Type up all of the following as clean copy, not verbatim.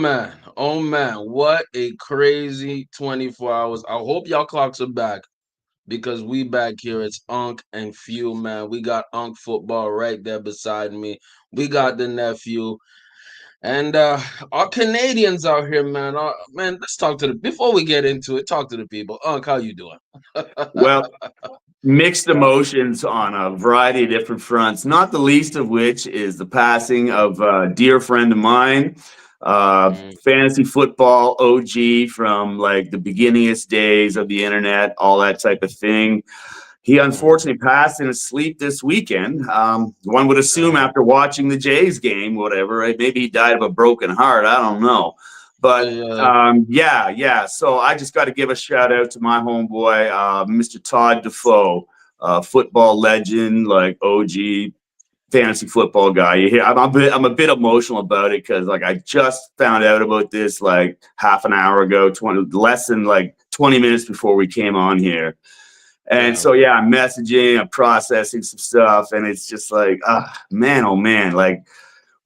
Oh man, what a crazy 24 hours. I hope y'all clocks are back because we back here. It's Unk and Few, man. We got Unk football right there beside me. We got the nephew. And our Canadians out here, man. Man, let's talk to the before we get into it, talk to the people. Unk, how you doing? Well, mixed emotions on a variety of different fronts, not the least of which is the passing of a dear friend of mine, Mm, fantasy football OG from like the beginningest days of the internet, all that type of thing. He mm, unfortunately passed in his sleep this weekend. One would assume uh, after watching the Jays game, whatever, right? Maybe he died of a broken heart. I don't know. But yeah, yeah. So I just got to give a shout out to my homeboy, Mr. Todd Defoe, football legend, like OG fantasy football guy. You hear, I'm a bit emotional about it because like I just found out about this like half an hour ago, less than like 20 minutes before we came on here. And yeah, so, yeah, I'm messaging, I'm processing some stuff, and it's just like, man, oh man, like,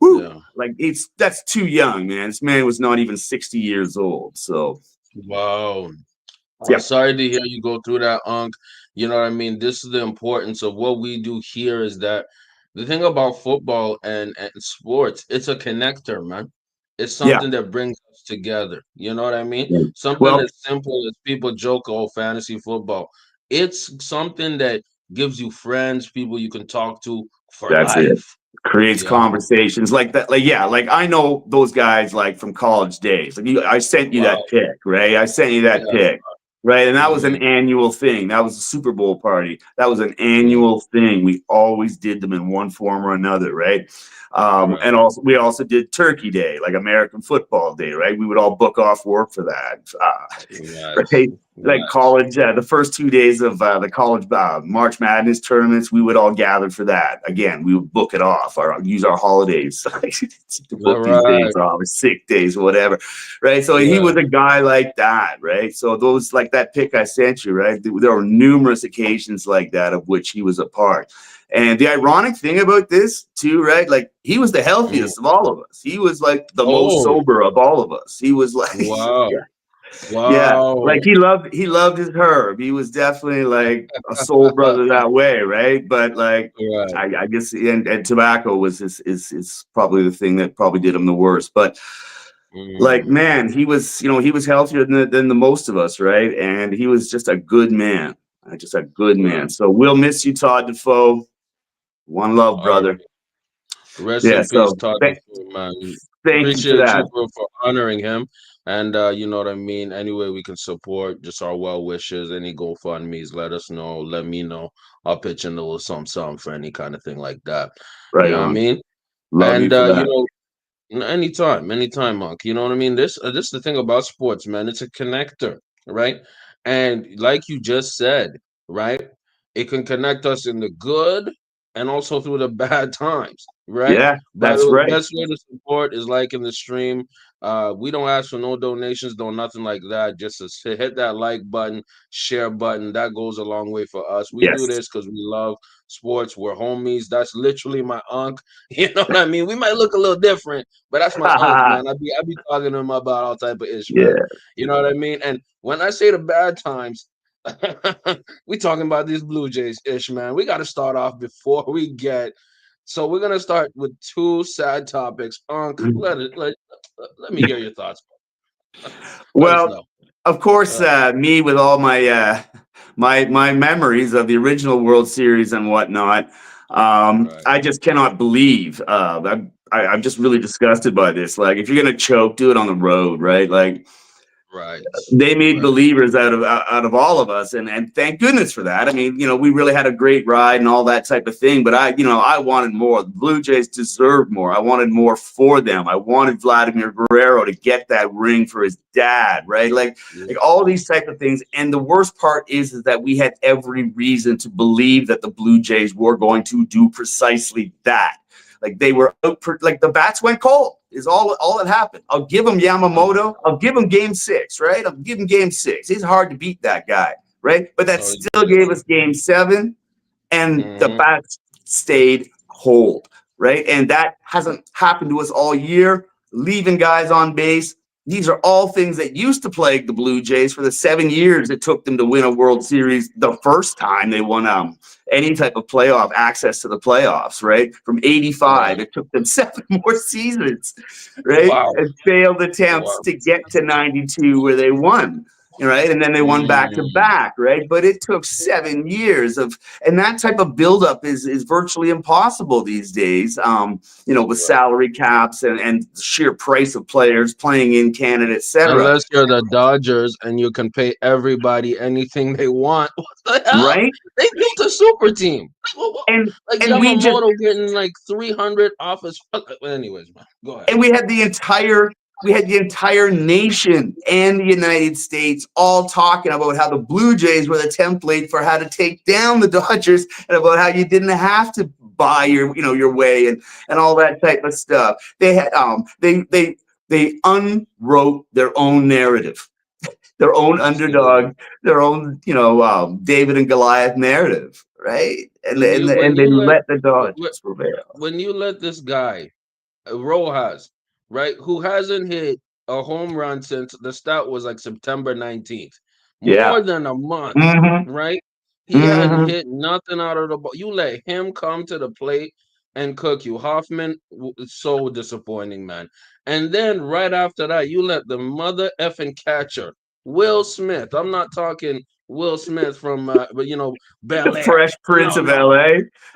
whoo, yeah. like that's too young, man. This man was not even 60 years old. So, Wow. I'm yeah, sorry to hear you go through that, Unc. You know what I mean? This is the importance of what we do here is that the thing about football and sports, it's a connector, man. It's yeah. something that brings us together. You know what I mean? Yeah. Something Well, as simple as people joke, oh, fantasy football. It's something that gives you friends, people you can talk to for that's it. life. Creates Yeah. conversations like that. Like, yeah, like I know those guys like from college days. Like I sent you that Wow. pic, right? I sent you that Yes. pic, right? And that was an Hmm. annual thing. That was a Super Bowl party. That was an Yeah. annual thing. We always did them in one form or another, right? And Right. also we also did Turkey Day, like American Football Day, right? We would all book off work for that, Yes. right? Like Yes. college, the first 2 days of the college March Madness tournaments, we would all gather for that. Again, we would book it off or use our holidays to All book these right. days off, or sick days, whatever, right? So he Yeah. was a guy like that, right? So those, like that pic I sent you, right? There were numerous occasions like that of which he was a part. And the ironic thing about this too, right? Like he was the Mm. healthiest of all of us. He was like the most Oh, sober of all of us. He was like, wow. yeah, Wow. like he loved his herb. He was definitely like a soul brother that way, right? But like Right. I guess and tobacco was is probably the thing that probably did him the worst. But like Mm. man, he was healthier than the most of us, right? And he was just a good man, just a good man. Right. So we'll miss you, Todd Defoe. One love, All brother. right. Rest Yeah. in peace, So Todd DeFoe, man. thank you for Appreciate that. you for honoring him. And you know what I mean? Any way we can support, just our well wishes, any GoFundMe's, let us know, let me know. I'll pitch in a little something for any kind of thing like that. You Right know what I on. mean? Love you And for you that. know, anytime, Monk. You know what I mean? This is the thing about sports, man. It's a connector, right? And like you just said, right? It can connect us in the good and also through the bad times, right? Yeah, But that's the right. best way to support is like in the stream. We don't ask for no donations, no nothing like that. Just to hit that like button, share button. That goes a long way for us. We do Yes. this because we love sports. We're homies. That's literally my uncle. You know what I mean? We might look a little different, but that's my uncle, man. I be talking to him about all type of ish, man. Yeah. You know what I mean? And when I say the bad times, we talking about these Blue Jays ish, man. We got to start off before we get. So we're gonna start with two sad topics. Unc, let me hear your thoughts. Let us Well, know. of course, Uh, me with all my my memories of the original World Series and whatnot, right, I just cannot believe. I'm just really disgusted by this. Like, if you're gonna choke, do it on the road, right? Like, right, they made right. believers out of all of us, and thank goodness for that. I mean, we really had a great ride and all that type of thing, but I wanted more. The Blue Jays deserved more. I wanted more for them. I wanted Vladimir Guerrero to get that ring for his dad, right? Like Yeah. all these type of things. And the worst part is that we had every reason to believe that the Blue Jays were going to do precisely that. Like they were out, like the bats went cold. Is all that happened. I'll give him Yamamoto. I'll give him Game 6. Right. I'll give him Game 6. It's hard to beat that guy. Right. But that Oh, still yeah. gave us Game 7, and the Hmm. bats stayed cold. Right. And that hasn't happened to us all year. leaving guys on base. These are all things that used to plague the Blue Jays for the 7 years it took them to win a World Series the first time they won any type of playoff access to the playoffs, right? From 85, it took them 7 more seasons, right? Wow. And failed attempts Wow. to get to 92 where they won. Right. And then they won back to back. Right. But it took 7 years and that type of buildup is virtually impossible these days, with salary caps and sheer price of players playing in Canada, et cetera. Unless you're the Dodgers and you can pay everybody anything they want. What the hell? Right. They built a super team. And Yamamoto getting like 300 off his. Anyways, man, go ahead. And we had the entire nation and the United States all talking about how the Blue Jays were the template for how to take down the Dodgers and about how you didn't have to buy your way and all that type of stuff. They had they unwrote their own narrative, their own underdog, their own David and Goliath narrative, right? And they let the Dodgers prevail. When you let this guy Rojas, right, who hasn't hit a home run since the start was like September 19th. More than a month, right? He hadn't hit nothing out of the ball. You let him come to the plate and cook you. Hoffman, so disappointing, man. And then right after that, you let the mother effing catcher, Will Smith. I'm not talking Will Smith from, Bel Air. Fresh Prince of LA.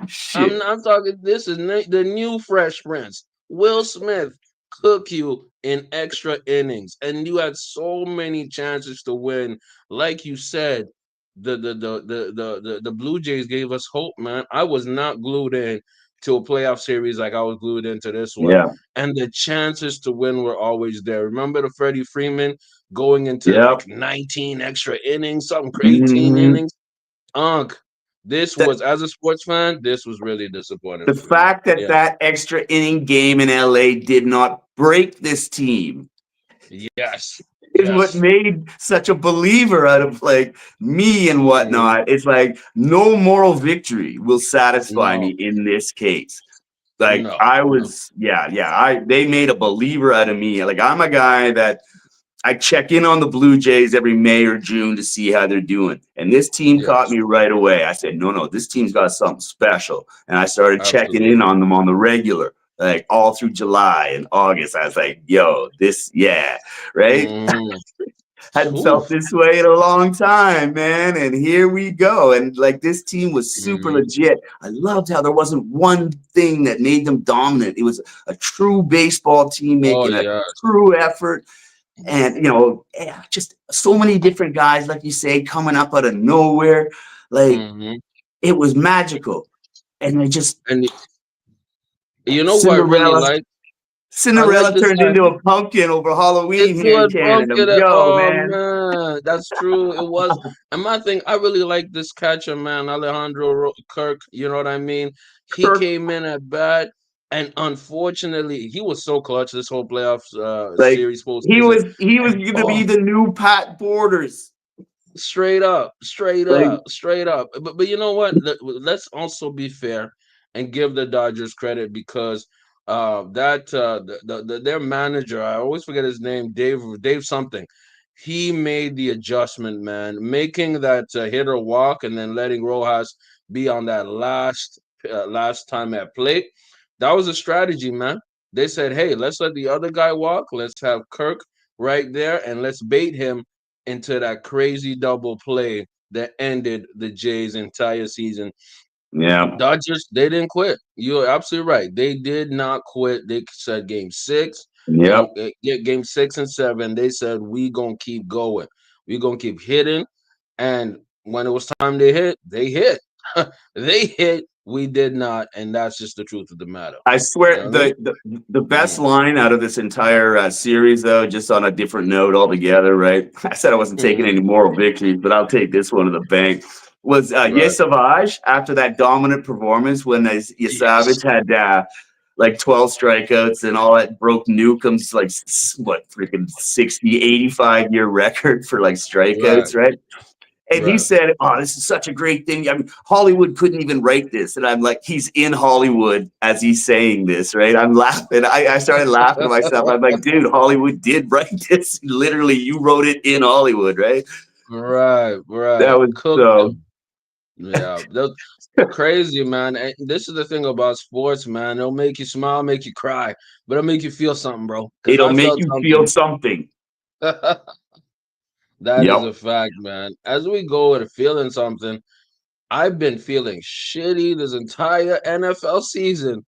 Shit. I'm talking, this is the new Fresh Prince. Will Smith cook you in extra innings, and you had so many chances to win. Like you said, the Blue Jays gave us hope, man. I was not glued in to a playoff series like I was glued into this one. Yeah. And the chances to win were always there. Remember the Freddie Freeman going into like 19 extra innings, something crazy, 18 innings? This was, as a sports fan, this was really disappointing. The fact that that extra inning game in LA did not break this team. Yes. Is what made such a believer out of like me and whatnot. It's like no moral victory will satisfy me in this case. Like they made a believer out of me. Like I'm a guy that I check in on the Blue Jays every May or June to see how they're doing. And this team caught me right away. I said, no, this team's got something special. And I started checking in on them on the regular, like all through July and August. I was like, yo, right? Hadn't felt this way in a long time, man. And here we go. And like this team was super legit. I loved how there wasn't one thing that made them dominant. It was a true baseball team making a true effort. And just so many different guys, like you say, coming up out of nowhere. Like it was magical. And they just you know what I really like? Cinderella turned into a pumpkin over Halloween here in Canada. Man, that's true. It was. And my thing, I really like this catcher, man, Alejandro Kirk. You know what I mean? He came in at bat. And unfortunately, he was so clutch this whole playoffs series. He was going to be the new Pat Borders. Straight up. But you know what? Let's also be fair and give the Dodgers credit because their manager, I always forget his name, Dave something. He made the adjustment, man, making that hitter walk and then letting Rojas be on that last time at plate. That was a strategy, man. They said, hey, let's let the other guy walk. Let's have Kirk right there, and let's bait him into that crazy double play that ended the Jays' entire season. Yeah. Dodgers, they didn't quit. You're absolutely right. They did not quit. They said game 6. Yeah. Game 6 and 7, they said, we going to keep going. We're going to keep hitting. And when it was time to hit, they hit. They hit. We did not, and that's just the truth of the matter. I swear, the best line out of this entire series, though, just on a different note altogether, right? I said I wasn't taking any moral victories, but I'll take this one to the bank. Was Savage after that dominant performance when Savage had like 12 strikeouts and all that, broke Newcomb's like freaking 60, 85-year record for like strikeouts, right? And he said, "Oh, this is such a great thing. I mean, Hollywood couldn't even write this." And I'm like, "He's in Hollywood as he's saying this, right?" I'm laughing. I started laughing to myself. I'm like, "Dude, Hollywood did write this. Literally, you wrote it in Hollywood, right?" Right, That right. was Cooked so. him. Yeah, that's crazy, man. And this is the thing about sports, man. It'll make you smile, make you cry, but it'll make you feel something, bro. Because It'll I make felt you feel something. something. That is Yep. a fact, man. As we go and feeling something, I've been feeling shitty this entire NFL season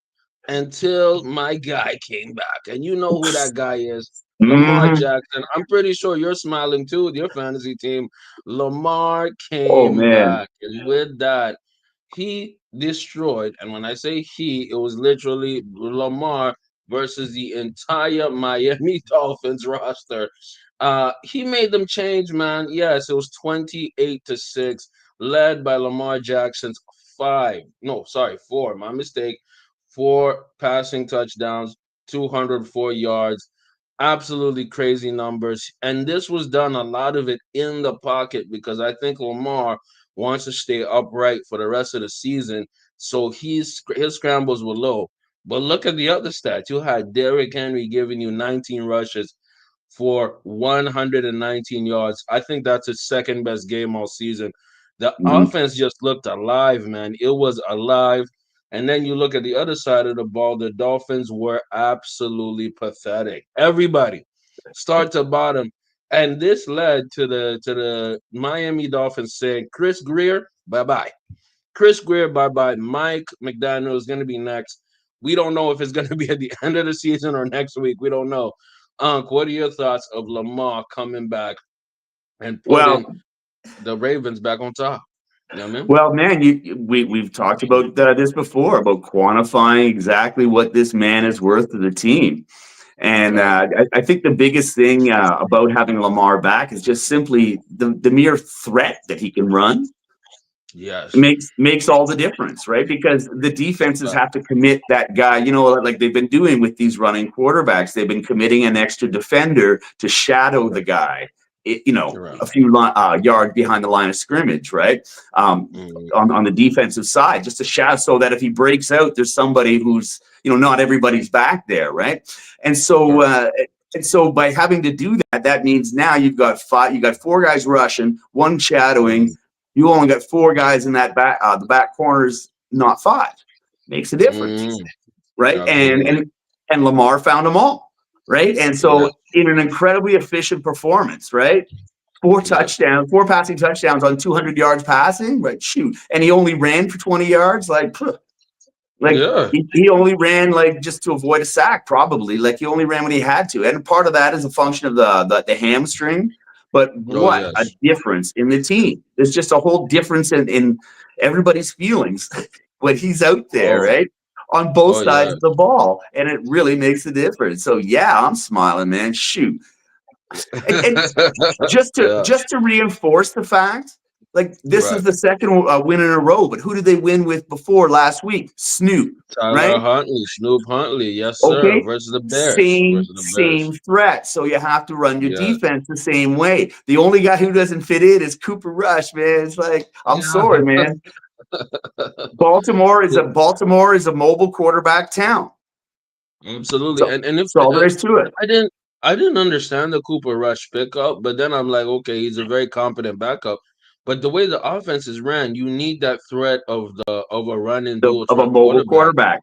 until my guy came back. And you know who that guy is. Lamar Hmm. Jackson. I'm pretty sure you're smiling too with your fantasy team. Lamar Oh came man. back. And with that, he destroyed. And when I say he, it was literally Lamar versus the entire Miami Dolphins roster. He made them change, man. Yes, it was 28-6, led by Lamar Jackson's four, my mistake, four passing touchdowns, 204 yards. Absolutely crazy numbers. And this was done, a lot of it in the pocket, because I think Lamar wants to stay upright for the rest of the season. So his scrambles were low. But look at the other stats. You had Derrick Henry giving you 19 rushes for 119 yards. I think that's his second best game all season. The Mhm. offense just looked alive, man. It was alive. And then you look at the other side of the ball, the Dolphins were absolutely pathetic. Everybody, start to bottom. And this led to the Miami Dolphins saying, Chris Greer, bye-bye. Chris Greer, bye-bye. Mike McDaniel is going to be next. We don't know if it's going to be at the end of the season or next week. We don't know. Unc, what are your thoughts of Lamar coming back and putting Well, the Ravens back on top? You know what I mean? well, man, we've talked about this before about quantifying exactly what this man is worth to the team. And Right. I think the biggest thing about having Lamar back is just simply the mere threat that he can run Yes. makes all the difference, right? Because the defenses Right. have to commit that guy, like they've been doing with these running quarterbacks. They've been committing an extra defender to shadow the guy, Right. a few yards behind the line of scrimmage, right? Mhm. On the defensive side, just to shadow so that if he breaks out, there's somebody who's, not everybody's back there, right? And so, Correct. by having to do that, that means now you've got four guys rushing, one shadowing. Mhm. You only got four guys in that back, the back corners, not five. Makes a difference, Mhm. right? Absolutely. And Lamar found them all, right? And Yeah. so in an incredibly efficient performance, right? Yes. Four passing touchdowns on 200 yards passing, right? Shoot, and he only ran for 20 yards, like Yeah. he only ran like just to avoid a sack, probably. Like he only ran when he had to, and part of that is a function of the hamstring. But Oh, what a yes. difference in the team! There's just a whole difference in everybody's feelings when he's out there, Oh, right? On both oh, sides yeah. of the ball, and it really makes a difference. So yeah, I'm smiling, man. Shoot, and Yeah. just to reinforce the fact, like this is Right. the second win in a row. But who did they win with before last week? Snoop, Tyler right? Huntley, Snoop Huntley. Yes, sir. Okay, Versus the Bears. same Versus the same Bears. threat. So you have to run your Yes. defense the same way. The only guy who doesn't fit in is Cooper Rush, man. It's like, I'm Yeah. sorry, man. Baltimore is a mobile quarterback town. Absolutely. So And if that's all there is to it. I didn't understand the Cooper Rush pickup, but then I'm like, okay, he's a very competent backup. But the way the offense is ran, you need that threat of a running dual Of a threat mobile quarterback, quarterback.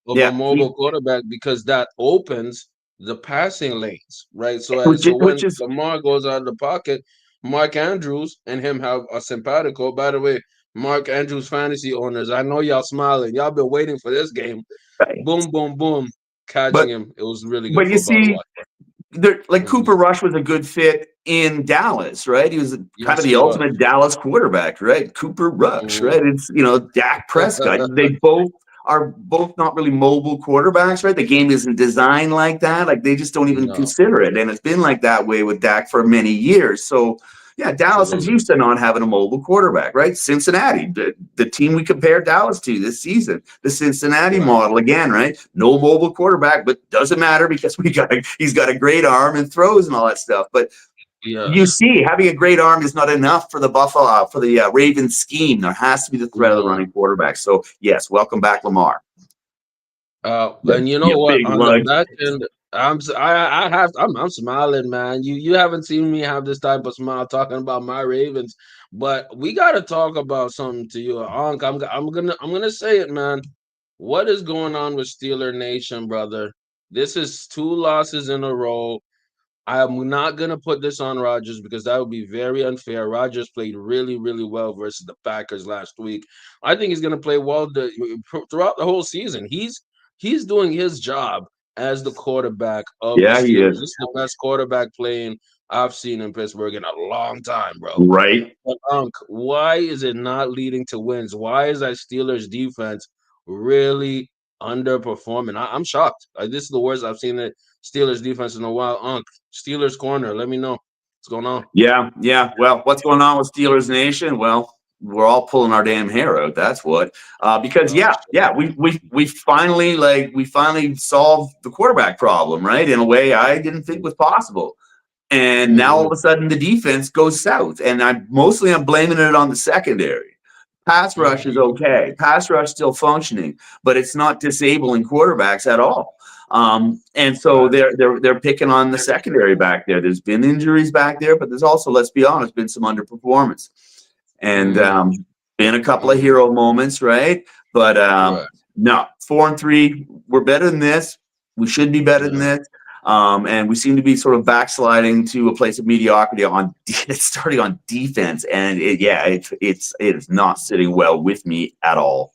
of a Yeah, mobile quarterback, because that opens the passing lanes, right? So which when is Lamar goes out of the pocket, Mark Andrews and him have a simpatico. By the way, Mark Andrews fantasy owners, I know y'all smiling. Y'all been waiting for this game. right. Boom, boom, boom, catching But him. It was really good but you football to see, watch. like Mhm. Cooper Rush was a good fit in Dallas, right? He was kind of Yes, the he was. ultimate Dallas quarterback, right? Cooper Rush, Mhm. right? It's Dak Prescott. They both not really mobile quarterbacks, right? The game isn't designed like that. Like they just don't even No, consider it, and it's been like that way with Dak for many years. So yeah, Dallas is absolutely. used to not having a mobile quarterback, right? Cincinnati, the team we compared Dallas to this season, the Cincinnati Right. model again, right? No mobile quarterback, but doesn't matter because he's got a great arm and throws and all that stuff. But you Yes. see, having a great arm is not enough for the Buffalo for the Ravens scheme. There has to be the threat of the Mm. running quarterback. So yes, welcome back, Lamar. And you know You what? big On the lug. back end, I'm smiling, man. You haven't seen me have this type of smile talking about my Ravens, but we got to talk about something to you, Unc. I'm gonna say it, man. What is going on with Steeler Nation, brother? This is 2 losses in a row. I'm not gonna put this on Rodgers because that would be very unfair. Rodgers played really, really well versus the Packers last week. I think he's gonna play well throughout the whole season. He's doing his job as the quarterback of the Yeah, he Steelers. is. This is the best quarterback playing I've seen in Pittsburgh in a long time, bro. Right. But Unc, why is it not leading to wins? Why is that Steelers defense really underperforming? I'm shocked. This is the worst I've seen the Steelers defense in a while. Unc, Steelers corner, let me know what's going on. Yeah, yeah. Well, what's going on with Steelers Nation? Well, we're all pulling our damn hair out. That's what. Because Oh, yeah, we finally solved the quarterback problem, right? In a way I didn't think was possible. And now all of a sudden the defense goes south. And I'm blaming it on the secondary. Pass rush is okay. Pass rush still functioning, but it's not disabling quarterbacks at all. And so they're picking on the secondary back there. There's been injuries back there, but there's also, let's be honest, been some underperformance, and been a couple of hero moments, right? But Right. no, 4-3, we're better than this. We should be better than this. And we seem to be sort of backsliding to a place of mediocrity starting on defense, and it is not sitting well with me at all.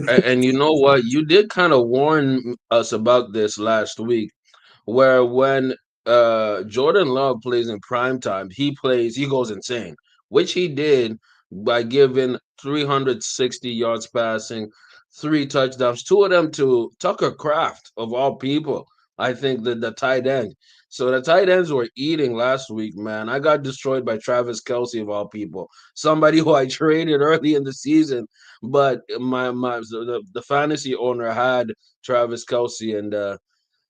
And you know what? You did kind of warn us about this last week, where when Jordan Love plays in prime time, he goes insane, which he did by giving 360 yards passing, 3 touchdowns, 2 of them to Tucker Kraft of all people. I think the tight end. So the tight ends were eating last week, man. I got destroyed by Travis Kelce of all people, somebody who I traded early in the season, but the fantasy owner had Travis Kelce, and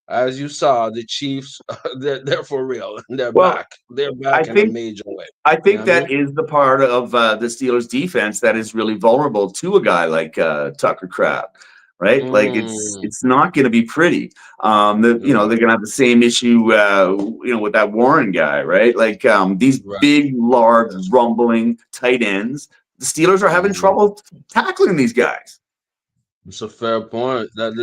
as you saw, the Chiefs, they're for real. They're Well, back. They're I back in a think major way. I You know think what I mean? that is the part of the Steelers defense that is really vulnerable to a guy like Tucker Kraft, right? Like Mm, it's not going to be pretty. right, They're going to have the same issue, with that Warren guy, right? Like these right. big, large, That's right. rumbling tight ends. The Steelers are having Mhm. trouble tackling these guys. It's a fair point. That's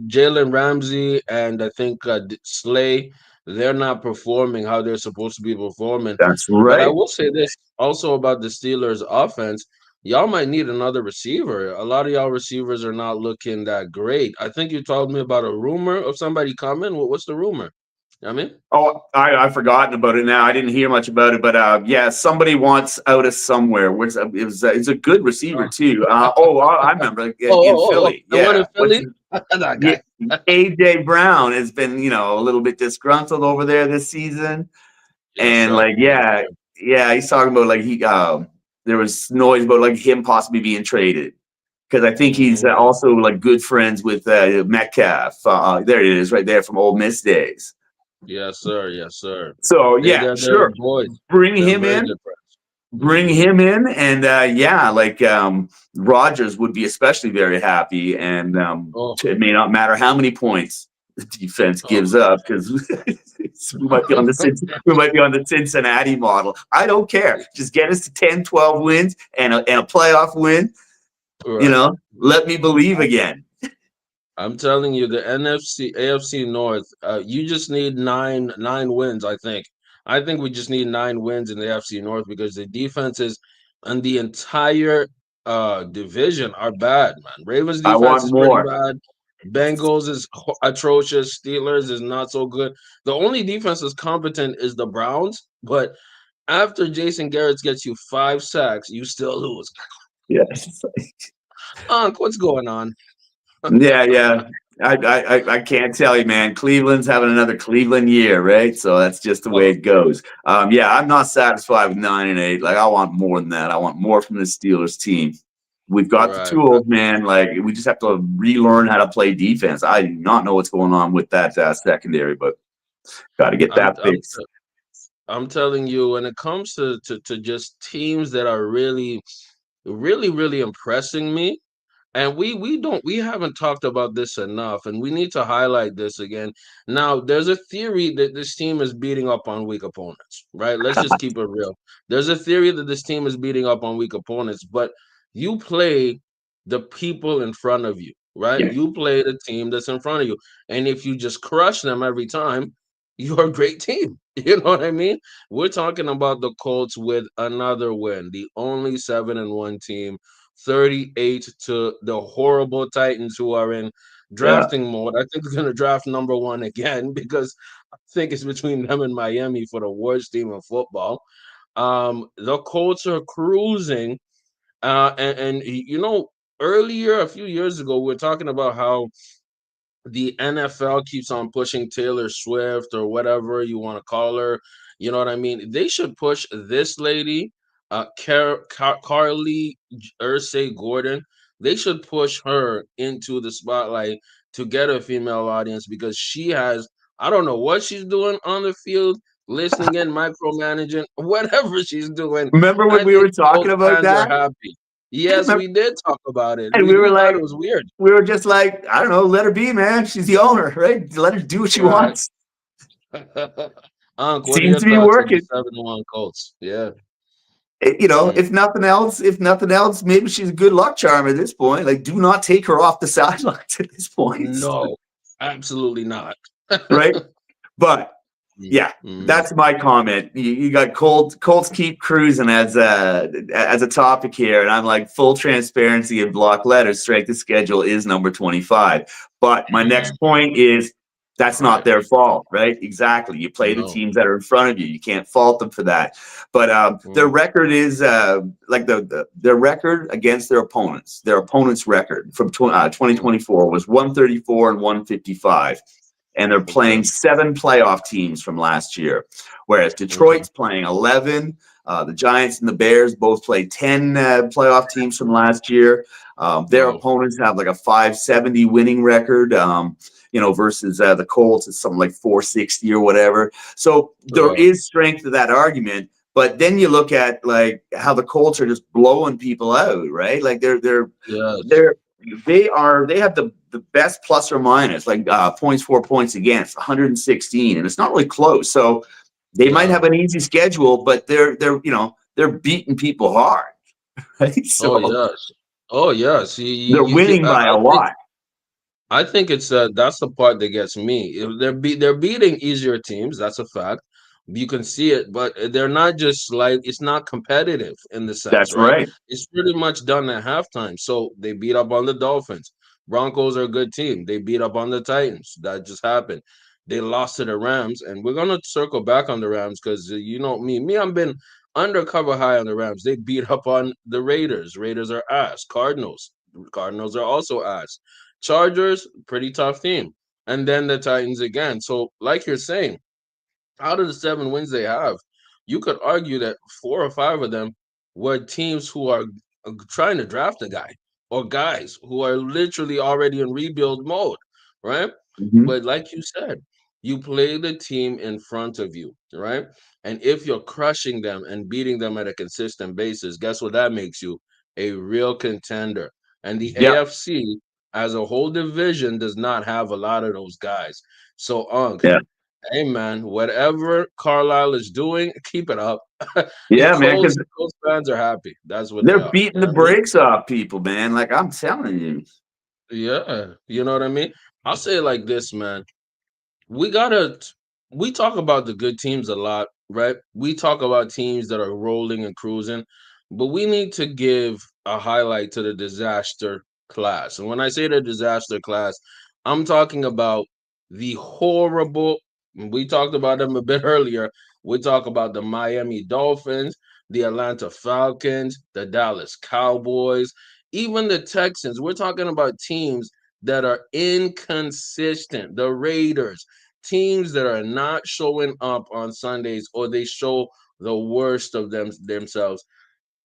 Jalen Ramsey and I think Slay. They're not performing how they're supposed to be performing. That's But I right. will say this also about the Steelers' offense. Y'all might need another receiver. A lot of y'all receivers are not looking that great. I think you told me about a rumor of somebody coming. What's the rumor? You know what I mean? Oh, I've forgotten about it now. I didn't hear much about it, but yeah, somebody wants out of somewhere. It's a good receiver too. I remember in Philly. The one in Yeah, Philly? That yeah, guy. AJ Brown has been a little bit disgruntled over there this season, Yes, and sir. like Yes, sir. yeah, he's talking about like there was noise about like him possibly being traded because I think he's Mhm. also like good friends with Metcalf. There it is, right there from Ole Miss days. Yes, sir. Yes, sir. So They're yeah, they're they're sure. boys. Bring They're him very in. good friends. Bring Mhm. him in, and yeah, like Rogers would be especially very happy, and Oh, it may not matter how many points the defense oh. gives up because we might be on the Cincinnati model. I don't care. Just get us to 10, 12 wins and a playoff win. Right. Let me believe again. I'm telling you, the NFC, AFC North, you just need nine wins, I think. I think we just need 9 wins in the AFC North because the defenses and the entire division are bad, man. Ravens I defense want is pretty more. bad. Bengals is atrocious. Steelers is not so good. The only defense that's competent is the Browns, but after Jason Garrett gets you 5 sacks, you still lose. Yes. Unc, what's going on? Yeah, yeah. I can't tell you, man. Cleveland's having another Cleveland year, right? So that's just the way Oh, it goes. Yeah, I'm not satisfied with 9-8. Like I want more than that. I want more from the Steelers team. We've got the right. tools, man. Like we just have to relearn how to play defense. I do not know what's going on with that secondary, but got to get I'm that I'm fixed. I'm telling you, when it comes to just teams that are really, really, really impressing me, and we haven't talked about this enough, and we need to highlight this again. Now, there's a theory that this team is beating up on weak opponents, right? Let's just keep it real. There's a theory that this team is beating up on weak opponents, but you play the people in front of you, right? Yeah. You play the team that's in front of you. And if you just crush them every time, you're a great team. You know what I mean? We're talking about the Colts with another win, the only 7-1 team, 38 to the horrible Titans who are in Yeah. drafting mode. I think they're going to draft number one again because I think it's between them and Miami for the worst team in football. The Colts are cruising. And you know, earlier, a few years ago, we were talking about how the NFL keeps on pushing Taylor Swift or whatever you want to call her. You know what I mean? They should push this lady, Carly Ursay Gordon. They should push her into the spotlight to get a female audience because she has, I don't know what she's doing on the field, listening in, micromanaging, whatever she's doing. Remember when I we think were talking both about fans are that? happy. Yes, Remember- we did talk about it. and We, we were we thought like, it was weird. we were just like, I don't know, let her be, man. She's the owner, right? Let her do what she Right. wants. Unc, what are Seems your to be thoughts on the working. 7-1 Colts? Yeah. You know, Mm. if nothing else, maybe she's a good luck charm at this point. Like, do not take her off the sidelines at this point, No, absolutely not. right? But yeah, Mm. that's my comment. You got Colts keep cruising as a topic here, and I'm like full transparency in block letters. Strength of schedule is number 25. But my next Mm. point is that's not Right. their fault, right? Exactly. You play the No. teams that are in front of you. You can't fault them for that. But their Mm. record is like their record against their opponents. Their opponents' record from Mm. 2024 was 134 and 155, and they're Okay. playing 7 playoff teams from last year, whereas Okay. Detroit's playing 11. The Giants and the Bears both play 10 playoff teams from last year. Their Wow. opponents have like a 570 winning record, versus the Colts, it's something like 460 or whatever. So there Right. is strength to that argument. But then you look at like how the Colts are just blowing people out, right? Like Yes. they're they have the best plus or minus like points for points against 116, and it's not really close. So they might Yeah. have an easy schedule, but they're beating people hard, right? Oh So yes. Oh yes. they're winning by a lot. I think it's that's the part that gets me. If they're beating easier teams, that's a fact. You can see it, but they're not just like it's not competitive in the sense, That's right? right. It's pretty much done at halftime. So they beat up on the Dolphins. Broncos are a good team. They beat up on the Titans. That just happened. They lost to the Rams, and we're gonna circle back on the Rams because you know me, I've been undercover high on the Rams. They beat up on the Raiders. Raiders are ass. Cardinals are also ass. Chargers, pretty tough team. And then the Titans again. So, like you're saying, out of the 7 wins they have, you could argue that 4 or 5 of them were teams who are trying to draft a guy or guys who are literally already in rebuild mode, right? Mhm. But like you said, you play the team in front of you, right? And if you're crushing them and beating them at a consistent basis, guess what that makes you? A real contender. And the Yeah. AFC as a whole division does not have a lot of those guys. So, Yeah. hey man, whatever Carlisle is doing, keep it up. The Yeah, man, Colts, because Colts fans are happy. That's what they they're are. beating You know the what I mean? brakes off people, man. Like I'm telling you. Yeah, you know what I mean? I'll say it like this, man. We gotta we talk about the good teams a lot, right? We talk about teams that are rolling and cruising, but we need to give a highlight to the disaster class. And when I say the disaster class, I'm talking about the horrible, we talked about them a bit earlier. We talk about the Miami Dolphins, the Atlanta Falcons, the Dallas Cowboys, even the Texans. We're talking about teams that are inconsistent. The Raiders, teams that are not showing up on Sundays or they show the worst of themselves.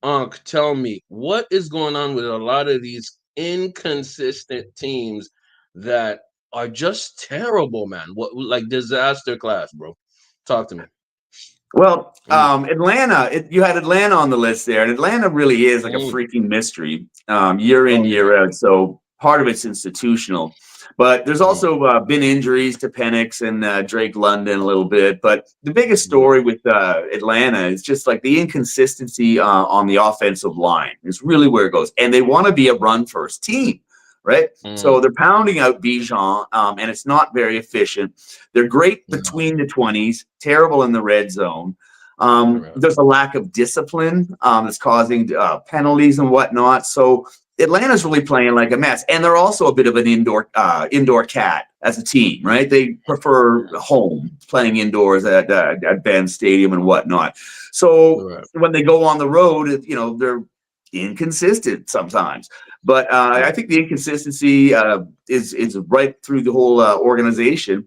Unc, tell me what is going on with a lot of these inconsistent teams that are just terrible, man. What like disaster class, bro? Talk to me. Well, Mm, Atlanta, you had Atlanta on the list there, and Atlanta really is like a mm, freaking mystery, year in, oh yeah. year out. So part of it's institutional, but there's Mm, also been injuries to Penix and Drake London a little bit. But the biggest mm, story with Atlanta is just like the inconsistency on the offensive line is really where it goes, and they want to be a run first team. Right, so mm, they're pounding out Bijan, and it's not very efficient. They're great yeah, between the 20s, terrible in the red zone. right. There's a lack of discipline that's causing penalties and whatnot. So Atlanta's really playing like a mess, and they're also a bit of an indoor cat as a team, right? They prefer home playing indoors at Ben Stadium and whatnot. So Right. when they go on the road, they're inconsistent sometimes. But I Right. think the inconsistency is right through the whole organization.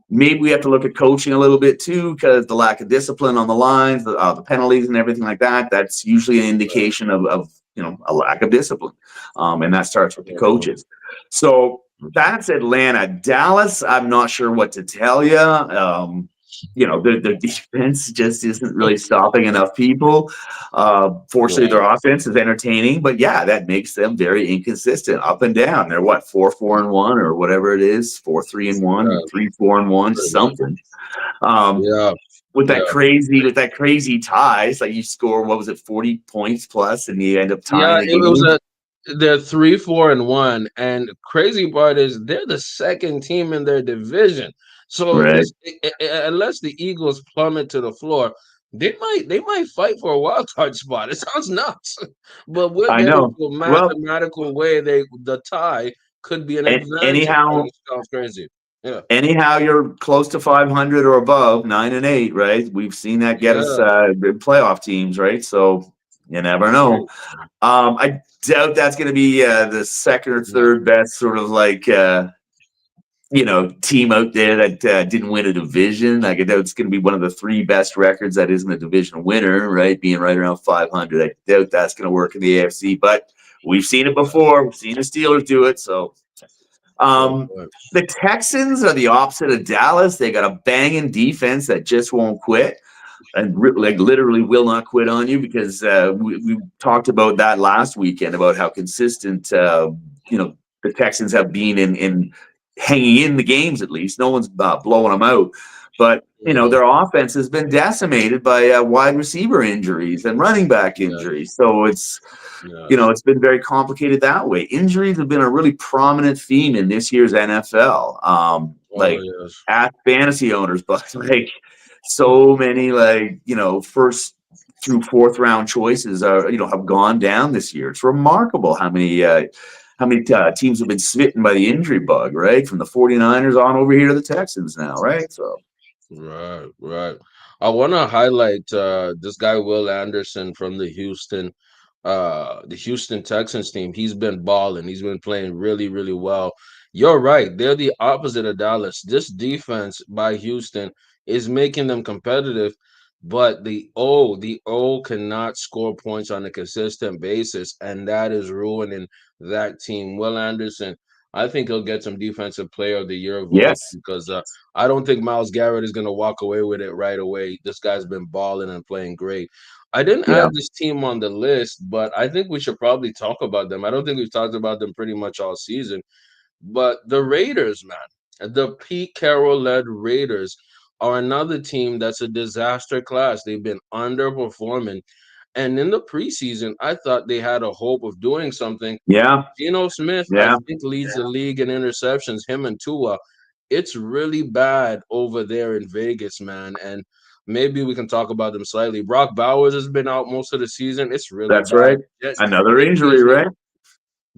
Maybe we have to look at coaching a little bit too, because the lack of discipline on the lines, the penalties, and everything like that. That's usually an indication of a lack of discipline, and that starts with the Right. coaches. So that's Atlanta. Dallas, I'm not sure what to tell you. Their defense just isn't really stopping enough people. Fortunately, Right. their offense is entertaining, but yeah, that makes them very inconsistent, up and down. They're what, 4-4-1 or whatever it is, 4-3-1, Yeah, 3-4-1, pretty much. something. Um, Yeah. with that Yeah. crazy ties, like you score, what was it, 40 points plus, and you end up tying Yeah, the it was game. they're 3-4-1, and crazy part is they're the second team in their division. So Right. unless the Eagles plummet to the floor, they might fight for a wild card spot. It sounds nuts, but we'll I get know. into a Well, mathematical way. The tie could be an advantage, anyhow, which sounds crazy. Yeah, you're close to 500 or above, 9-8, right? We've seen that get us yeah, playoff teams, right? So you never know. great. I doubt that's going to be the second or Yeah, third best sort of like team out there that didn't win a division. Like, I doubt it's going to be one of the three best records that isn't a division winner, right? Being right around 500. I doubt that's going to work in the AFC, but we've seen it before. We've seen the Steelers do it. So good um, point. the Texans are the opposite of Dallas. They got a banging defense that just won't quit and like literally will not quit on you, because we talked about that last weekend about how consistent the Texans have been in hanging in the games. At least no one's blowing them out, but Mhm. their offense has been decimated by wide receiver injuries and running back Yes, injuries. So yes. it's been very complicated that way. Injuries have been a really prominent theme in this year's NFL. Oh Like, yes. ask fantasy owners, but like so many first through fourth round choices are have gone down this year. It's remarkable how many teams have been smitten by the injury bug, right? From the 49ers on over here to the Texans now, right? So Right, right. I want to highlight this guy Will Anderson from the Houston Texans team. He's been balling. He's been playing really, really well. You're right. They're the opposite of Dallas. This defense by Houston is making them competitive, but the O cannot score points on a consistent basis, and that is ruining that team. Will Anderson, I think he'll get some Defensive Player of the Year votes yes, because I don't think Miles Garrett is going to walk away with it right away. This guy's been balling and playing great. I didn't yeah, add this team on the list, but I think we should probably talk about them. I don't think we've talked about them pretty much all season. But the Raiders, man, the Pete Carroll led Raiders are another team that's a disaster class. They've been underperforming. And in the preseason, I thought they had a hope of doing something. yeah, Geno Smith, I yeah. think, leads the league in interceptions, him and Tua. It's really bad over there in Vegas, man. And maybe we can talk about them slightly. Brock Bowers has been out most of the season. It's really That's bad. right. Another injury, right?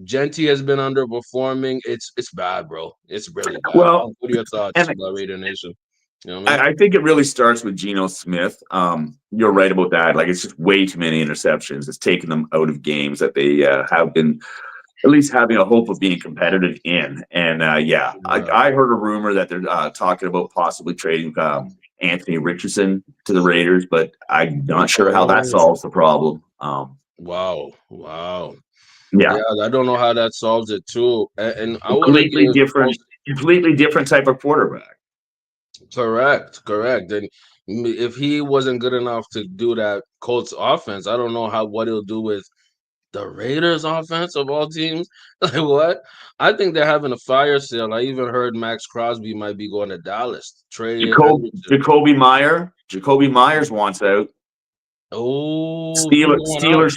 Genti has been underperforming. It's bad, bro. It's really bad. Well, What are your thoughts and about Raider Nation? You know what I mean? I think it really starts with Geno Smith. You're right about that. Like, it's just way too many interceptions. It's taken them out of games that they have been at least having a hope of being competitive in. And yeah, Yeah. I heard a rumor that they're talking about possibly trading Anthony Richardson to the Raiders, but I'm not sure how that Oh, solves the problem. wow, wow. Yeah, Yeah, I don't know how that solves it too. And I want to completely give different, also completely different type of quarterback. correct, correct. And If he wasn't good enough to do that Colts offense, I don't know what he'll do with the Raiders offense of all teams. Like what? I think they're having a fire sale. I even heard Max Crosby might be going to Dallas. Trey Hendrickson. Jacoby Myers wants out. Oh, he's going out.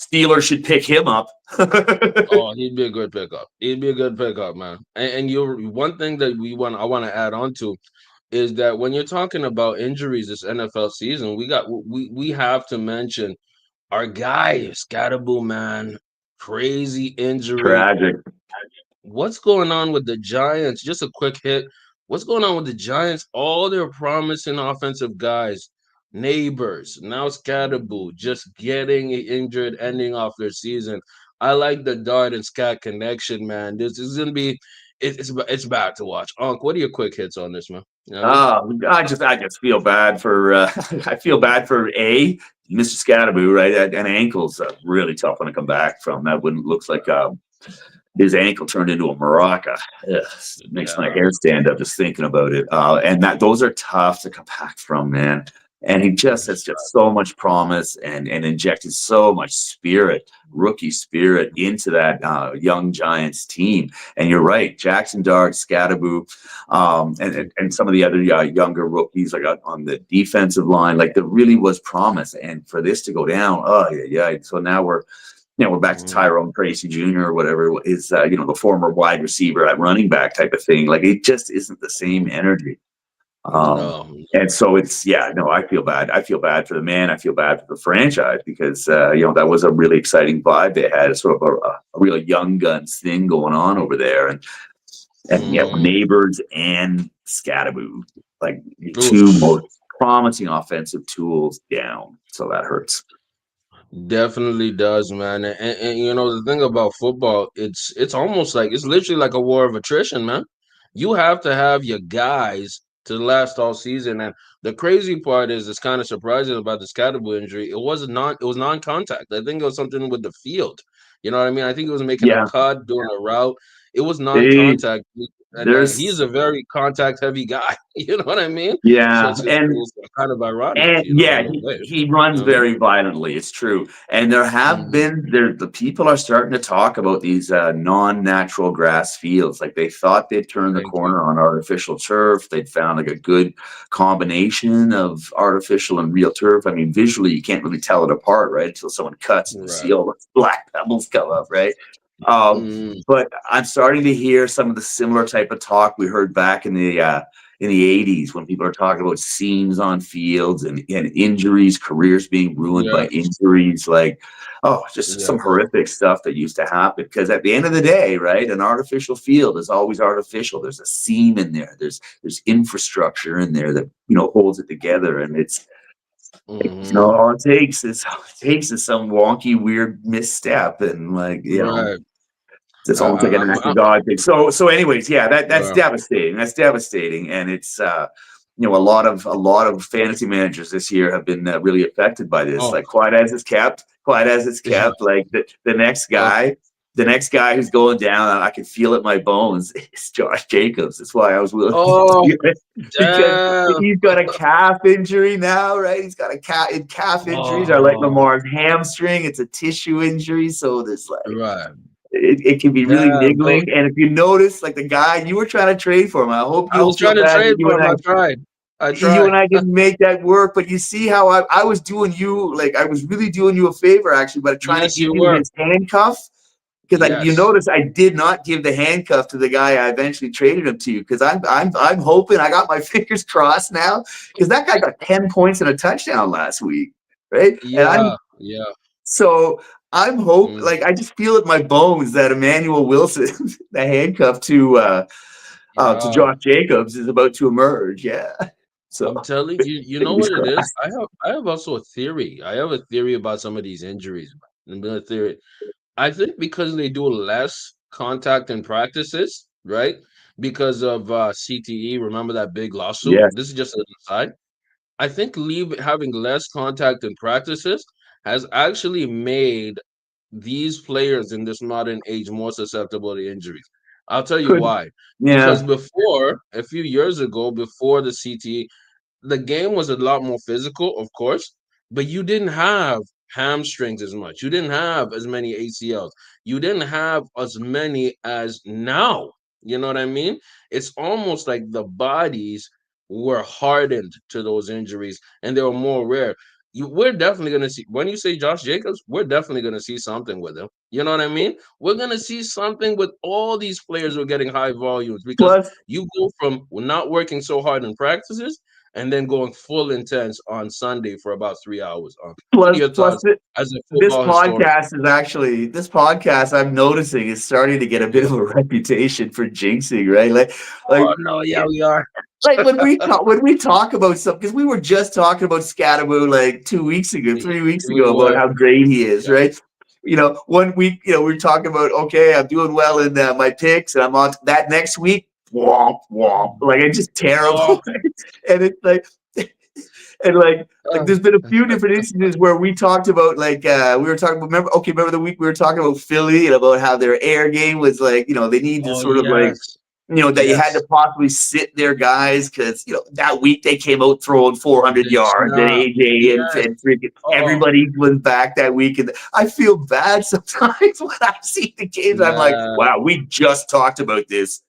Steelers should pick him up. Oh, he'd be a good pickup. He'd be a good pickup, man. And you're one thing that I want to add on to is that when you're talking about injuries this NFL season, we have to mention our guy, Scatterboo, man. Crazy injury. Tragic. What's going on with the Giants? Just a quick hit. What's going on with the Giants? All their promising offensive guys, Neighbors, now Scatterboo, just getting injured, ending off their season. I like the Dart and Scat connection, man. This is gonna be it's bad to watch. Unc, what are your quick hits on this, man? You know what I mean? I just feel bad for I feel bad for Mr. Scatterboo, right? And ankle's really tough when I come back from that. Wouldn't looks like his ankle turned into a maraca. Ugh, it makes my hair stand up just thinking about it. And those are tough to come back from, man. And he just has just so much promise and injected so much rookie spirit into that young Giants team. And you're right, Jackson Dart, Scatterboo, and some of the other younger rookies like on the defensive line, like there really was promise. And for this to go down, so now we're back to Tyrone Tracy Jr. or whatever is, the former wide receiver at running back type of thing. Like it just isn't the same energy. No. And so I feel bad. I feel bad for the man. I feel bad for the franchise because, that was a really exciting vibe they had, sort of a real young guns thing going on over there. And Neighbors and Scatterboo, like two most promising offensive tools down. So that hurts. Definitely does, man. And the thing about football, it's almost like it's literally like a war of attrition, man. You have to have your guys to last all season. And the crazy part is it's kind of surprising about the Scatterboo injury. It was non-contact. I think it was something with the field. You know what I mean? I think it was making a cut, doing a route. It was non-contact. And he's a very contact-heavy guy. You know what I mean? Yeah, so it's kind of ironic. And he runs very violently. It's true. And there have been the people are starting to talk about these non-natural grass fields. Like they thought they'd turned the corner on artificial turf. They'd found like a good combination of artificial and real turf. I mean, visually you can't really tell it apart, right? Until someone cuts and you see all the black pebbles come up, right? But I'm starting to hear some of the similar type of talk we heard back in the 80s when people are talking about seams on fields and injuries, careers being ruined by injuries, like some horrific stuff that used to happen. Because at the end of the day, right, an artificial field is always artificial. There's a seam in there. There's infrastructure in there that holds it together, and it's all it takes is some wonky, weird misstep, and it's almost like an act of God thing. So anyways, that's devastating. That's devastating, and it's a lot of fantasy managers this year have been really affected by this. Like quiet as it's kept. Like the next guy. The next guy who's going down, I can feel it in my bones, is Josh Jacobs. That's why I was willing to do it. Because he's got a calf injury now, right? He's got calf injuries are like Lamar's hamstring. It's a tissue injury. So there's it can be really niggling. And if you notice, like the guy you were trying to trade for him, I hope I was trying to trade for him. I tried. You and I didn't make that work, but you see how I was doing you, like I was really doing you a favor actually by trying to give you his handcuff. Because you notice I did not give the handcuff to the guy I eventually traded him to, because I'm hoping, I got my fingers crossed now, because that guy got 10 points and a touchdown last week, right? So I'm hoping, like I just feel it in my bones that Emmanuel Wilson, the handcuff to Josh Jacobs, is about to emerge. Yeah. So I'm telling you, you know what it is? I have also a theory. I have a theory about some of these injuries. I think because they do less contact in practices, right? Because of CTE, remember that big lawsuit? Yes. This is just an aside. I think having less contact in practices has actually made these players in this modern age more susceptible to injuries. I'll tell you why. Because before, a few years ago, before the CTE, the game was a lot more physical, of course, but you didn't have hamstrings as much. You didn't have as many ACLs. You didn't have as many as now. You know what I mean? It's almost like the bodies were hardened to those injuries and they were more rare. We're definitely going to see, when you say Josh Jacobs, we're definitely going to see something with him. You know what I mean? We're going to see something with all these players who are getting high volumes because Plus, you go from not working so hard in practices and then going full intense on Sunday for about 3 hours. What are plus, your plus, thoughts as a this football historian? podcast is actually this podcast I'm noticing is starting to get a bit Yeah. of a reputation for jinxing, right? Like Oh no, yeah, we are. like when we talk about something, because we were just talking about Scatterbo like 2 weeks ago, 3 weeks We ago about were. how great he is, Yeah. right? 1 week, we were talking about, okay, I'm doing well in my picks, and I'm on that next week. Womp womp, like it's just Oh, terrible, and it's like, and like uh, there's been a few different instances where we talked about we were talking about, remember the week we were talking about Philly and about how their air game was like, they need to oh sort of like, yes, that you had to yes. possibly sit their guys because that week they came out throwing 400 They yards, and snap. AJ Yes. and freaking Oh everybody was back that week, and I feel bad sometimes when I see the games. I'm like, man. wow, we just talked about this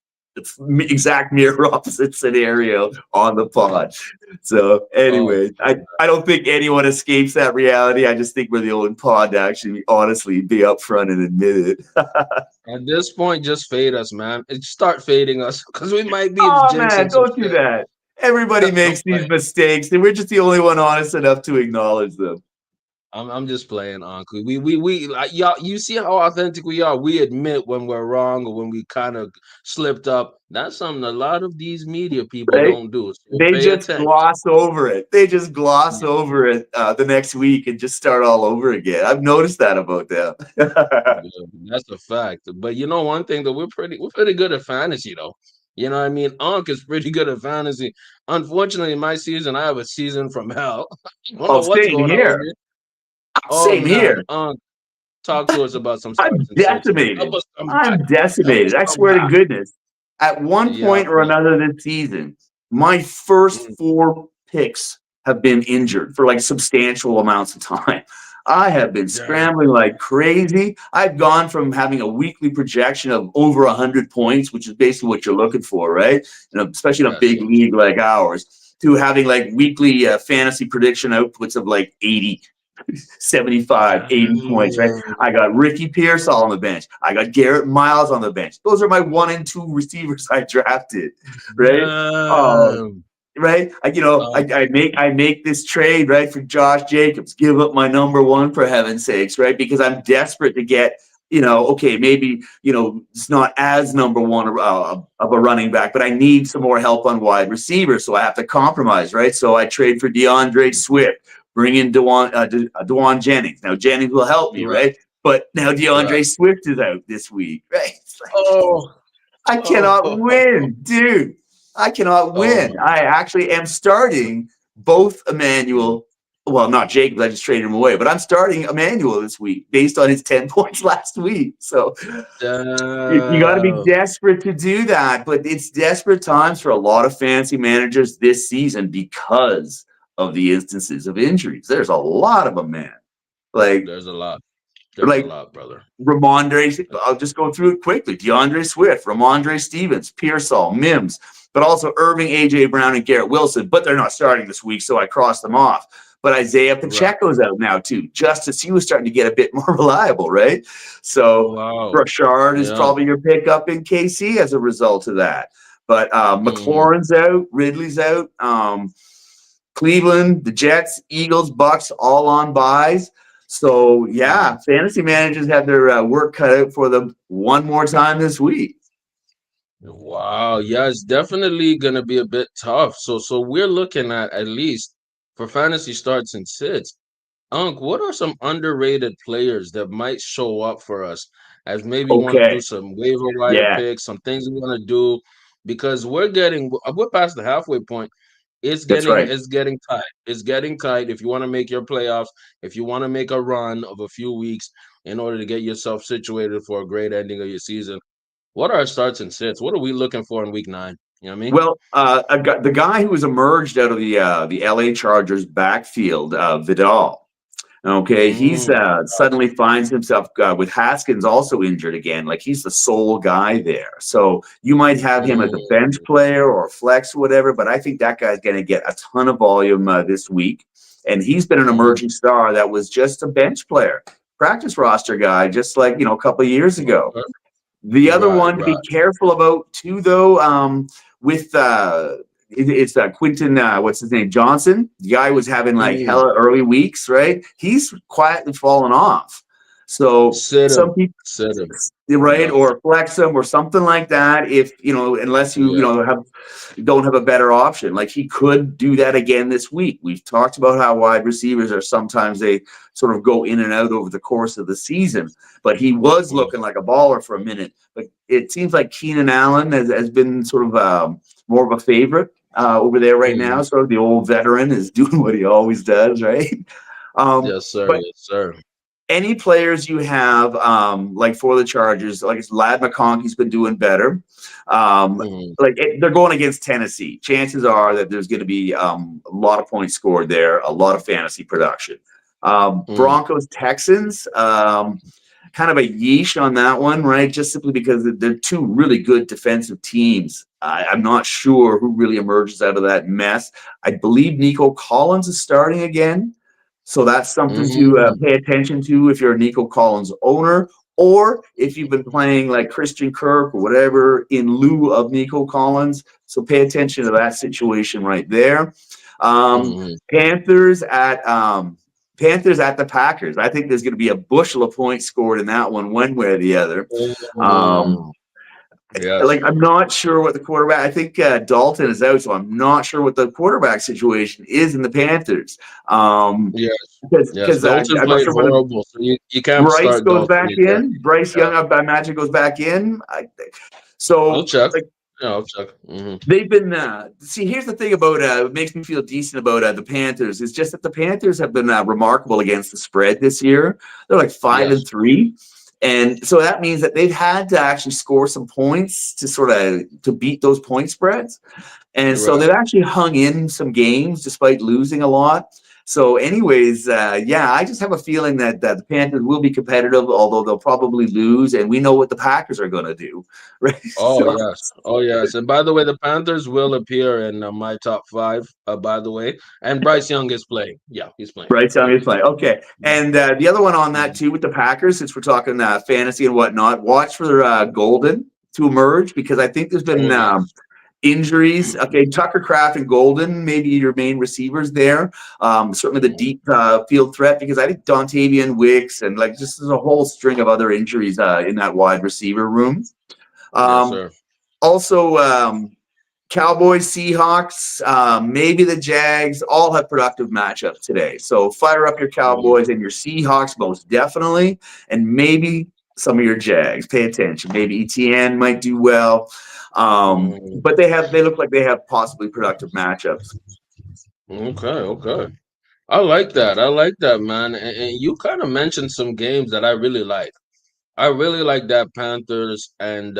exact mirror opposite scenario on the pod. So Oh, anyway, I don't think anyone escapes that reality. I just think we're the only pod to actually honestly be upfront and admit it. at this point, just fade us, man. Start fading us because we might be Oh man, jinxing some don't do shit. that. Everybody I'm makes these playing. mistakes, and we're just the only one honest enough to acknowledge them. I'm just playing, Uncle. We like y'all. You see how authentic we are. We admit when we're wrong or when we kind of slipped up. That's something a lot of these media people Right? don't do. So They pay just attention. gloss over it. They just gloss Yeah, over it the next week and just start all over again. I've noticed that about them. yeah, that's a fact. But you know one thing that we're pretty good at fantasy though. You know what I mean? Unc is pretty good at fantasy. Unfortunately, in my season, I have a season from hell. I don't Oh, know what's same going on with here. me. Oh Same man, here. talk to us about some I'm starts and sits, man. Help decimated. us come back. I'm Help us decimated. I come swear to back. goodness. At one Yeah, point or man. another this season, my first Mm, 4 picks have been injured for like substantial amounts of time. I have been damn. scrambling like crazy. I've gone from having a weekly projection of over 100 points, which is basically what you're looking for, right? Especially in a Yes, big yes. league like ours, to having like weekly fantasy prediction outputs of like 80, 75, 80 points, right? Damn. I got Ricky Pearsall on the bench. I got Garrett Miles on the bench. Those are my 1 and 2 receivers I drafted, right? Uh, Damn. right? Um, I make this trade, right, for Josh Jacobs. Give up my number one for heaven's sakes, right? Because I'm desperate to get, okay, maybe, it's not as number one of a running back, but I need some more help on wide receivers. So I have to compromise, right? So I trade for DeAndre Swift, bring in Dewan Jennings. Now Jennings will help me, right, right? But now right. DeAndre Swift is out this week, right? It's like, Oh, I cannot oh, win, dude. I cannot oh win. my I actually am starting both God. Emmanuel. Well, not Jacobs. I just traded him away, but I'm starting Emmanuel this week based on his 10 points last week. So you got to be Damn. desperate to do that. But it's desperate times for a lot of fantasy managers this season because of the instances of injuries. There's a lot of them, man. Like, There's a lot. There's a like lot, brother. Ramondre, I'll just go through it quickly. DeAndre Swift, Ramondre Stevens, Pearsall, Mims, but also Irving, AJ Brown, and Garrett Wilson. But they're not starting this week, so I crossed them off. But Isaiah Right. Pacheco's out now too. Justice, he was starting to get a bit more reliable, right? So Wow. Brashard is Yeah. probably your pickup in KC as a result of that. But Mhm. McLaurin's out, Ridley's out. Cleveland, the Jets, Eagles, Bucks, all on buys. So Mhm. yeah, fantasy managers have their work cut out for them one more time this week. Wow. Yeah, it's definitely gonna be a bit tough. So we're looking at least for fantasy starts and sits. Unc, what are some underrated players that might show up for us as maybe want to do Okay, some waiver wire yeah, picks, some things we want to do because we're past the halfway point. that's right. It's getting tight. It's getting tight. If you want to make your playoffs, if you want to make a run of a few weeks in order to get yourself situated for a great ending of your season, what are our starts and sits? What are we looking for in week 9? You know what I mean? Well, the guy who was emerged out of the LA Chargers backfield, Vidal. Okay, he's suddenly finds himself with Haskins also injured again. Like he's the sole guy there. So you might have him as a bench player or flex, or whatever. But I think that guy's going to get a ton of volume this week. And he's been an emerging star that was just a bench player, practice roster guy, just like a couple of years ago. The other one to be careful about too, though, with it's Quinton, what's his name, Johnson. The guy was having like hella early weeks, right? He's quietly fallen off. So some people, right, or flex him or something like that. If unless you don't have a better option, like he could do that again this week. We've talked about how wide receivers are sometimes they sort of go in and out over the course of the season. But he was looking like a baller for a minute. But it seems like Keenan Allen has been sort of more of a favorite over there right now. So the old veteran is doing what he always does, right? Yes, sir. Yes, sir. Any players you have, like for the Chargers, like Ladd McConkey's been doing better. They're going against Tennessee. Chances are that there's going to be a lot of points scored there, a lot of fantasy production. Broncos, Texans, kind of a yeesh on that one, right? Just simply because they're two really good defensive teams. I'm not sure who really emerges out of that mess. I believe Nico Collins is starting again. So that's something to pay attention to if you're a Nico Collins owner, or if you've been playing like Christian Kirk or whatever in lieu of Nico Collins. So pay attention to that situation right there. Panthers at the Packers. I think there's going to be a bushel of points scored in that one way or the other. I'm not sure what the quarterback. I think Dalton is out, so I'm not sure what the quarterback situation is in the Panthers. Because Dalton played horrible, so you can't. Bryce goes back in. Bryce Young, I imagine, goes back in. I'll check. I'll check. They've been here's the thing about it makes me feel decent about the Panthers is just that the Panthers have been remarkable against the spread this year. They're like 5-3. And so that means that they've had to actually score some points to beat those point spreads. And so they've actually hung in some games despite losing a lot. So anyways, I just have a feeling that the Panthers will be competitive, although they'll probably lose. And we know what the Packers are going to do. Right? Oh, yes. And by the way, the Panthers will appear in my top 5, by the way. And Bryce Young is playing. Yeah, he's playing. Bryce Young is playing. Okay. And the other one on that, too, with the Packers, since we're talking fantasy and whatnot, watch for Golden to emerge because I think there's been injuries. Okay, Tucker Kraft and Golden, maybe your main receivers there. Certainly the deep field threat because I think Dontavian Wicks and just there's a whole string of other injuries in that wide receiver room. Also, Cowboys, Seahawks, maybe the Jags all have productive matchups today. So fire up your Cowboys and your Seahawks most definitely, and maybe some of your Jags. Pay attention. Maybe ETN might do well. But they look like they have possibly productive matchups. Okay. I like that, man. And you kind of mentioned some games that I really like. I really like that Panthers and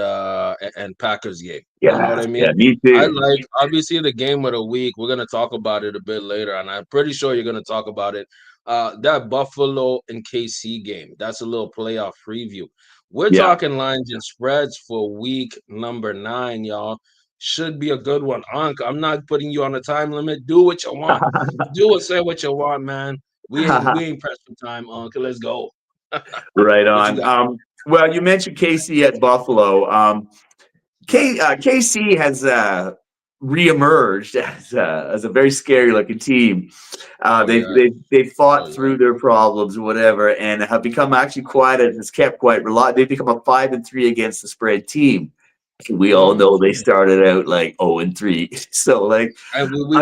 Packers game. You know what I mean? Yeah, me too. I like obviously the game of the week. We're gonna talk about it a bit later, and I'm pretty sure you're gonna talk about it. That Buffalo and KC game. That's a little playoff preview. We're talking lines and spreads for week number 9, y'all. Should be a good one. Unc, I'm not putting you on a time limit. Do what you want. Do and say what you want, man. We ain't pressed for time, Unc. Let's go. Right on. Well, you mentioned KC at Buffalo. KC has reemerged as a very scary looking team. They've fought through their problems or whatever, and have become actually quite reliable. They've become a 5-3 against the spread team. We all know they started out like 0-3. So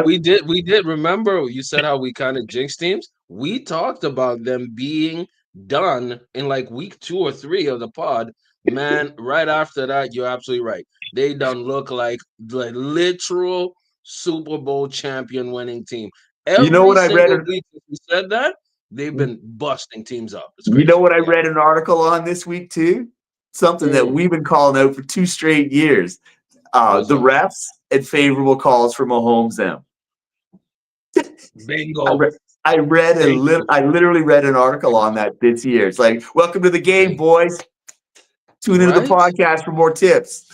we did remember you said how we kind of jinxed teams. We talked about them being done in week 2 or 3 of the pod. Man, right after that, you're absolutely right. They done look like the literal Super Bowl champion winning team. Every week we said that, they've been busting teams up. You know what I read an article on this week too? Something that we've been calling out for 2 straight years. The refs and favorable calls for Mahomes them. I, Bingo. re- I read a Bingo. little. I literally read an article on that this year. It's like, welcome to the game, boys. Tune into the Right? podcast for more tips.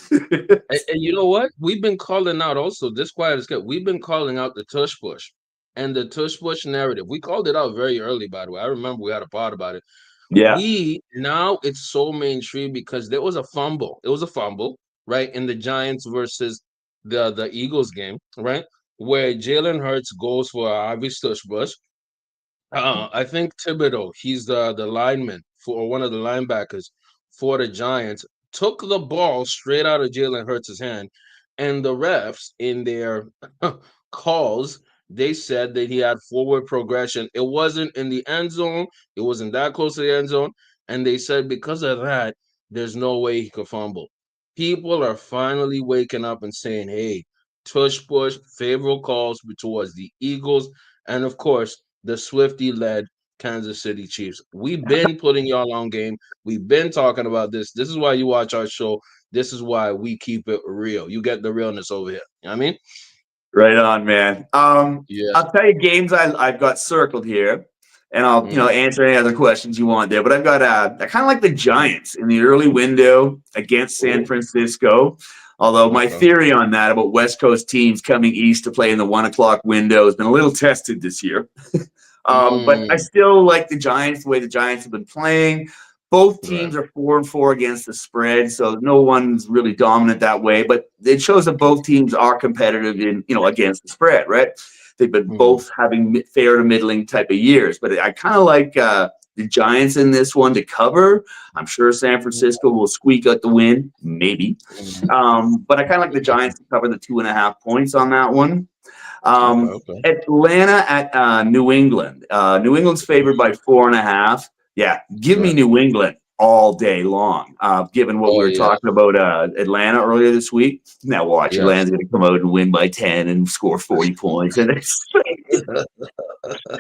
And you know what? We've been calling out also this quiet is good. We've been calling out the tush push and the tush push narrative. We called it out very early, by the way. I remember we had a pod about it. Yeah. We now it's so mainstream because there was a fumble. It was a fumble, right? In the Giants versus the Eagles game, right? Where Jalen Hurts goes for obvious tush push. I think Thibodeau, he's the lineman for one of the linebackers for the Giants, took the ball straight out of Jalen Hurts' hand, and the refs in their calls they said that he had forward progression. It wasn't in the end zone. It wasn't that close to the end zone, and they said because of that, there's no way he could fumble. People are finally waking up and saying, "Hey, tush push, favorable calls towards the Eagles, and of course." The Swifty led Kansas City Chiefs. We've been putting y'all on game. We've been talking about this. This is why you watch our show. This is why we keep it real. You get the realness over here. You know what I mean? Right on, man. Yeah. I'll tell you games I've got circled here, and I'll Mm, answer any other questions you want there. But I've got I kind of like the Giants in the early window against San cool. Francisco. Although my Okay. theory on that about West Coast teams coming east to play in the 1 o'clock window has been a little tested this year. But I Mm, still like the Giants, the way the Giants have been playing. Both right. teams are 4-4 against the spread, so no one's really dominant that way. But it shows that both teams are competitive in, against the spread, right? They've been Mm, both having fair to middling type of years. But I kind of like the Giants in this one to cover. I'm sure San Francisco will squeak out the win, maybe. mm, But I kind of like the Giants to cover the 2.5 points on that one. okay. Um, Okay. Atlanta at New England. New England's favored by 4.5. Yeah, give me Right. New England all day long. Given what we Oh were yeah. talking about Atlanta earlier this week, now watch Yes. Atlanta's going to come out and win by 10 and score 40 points, and it's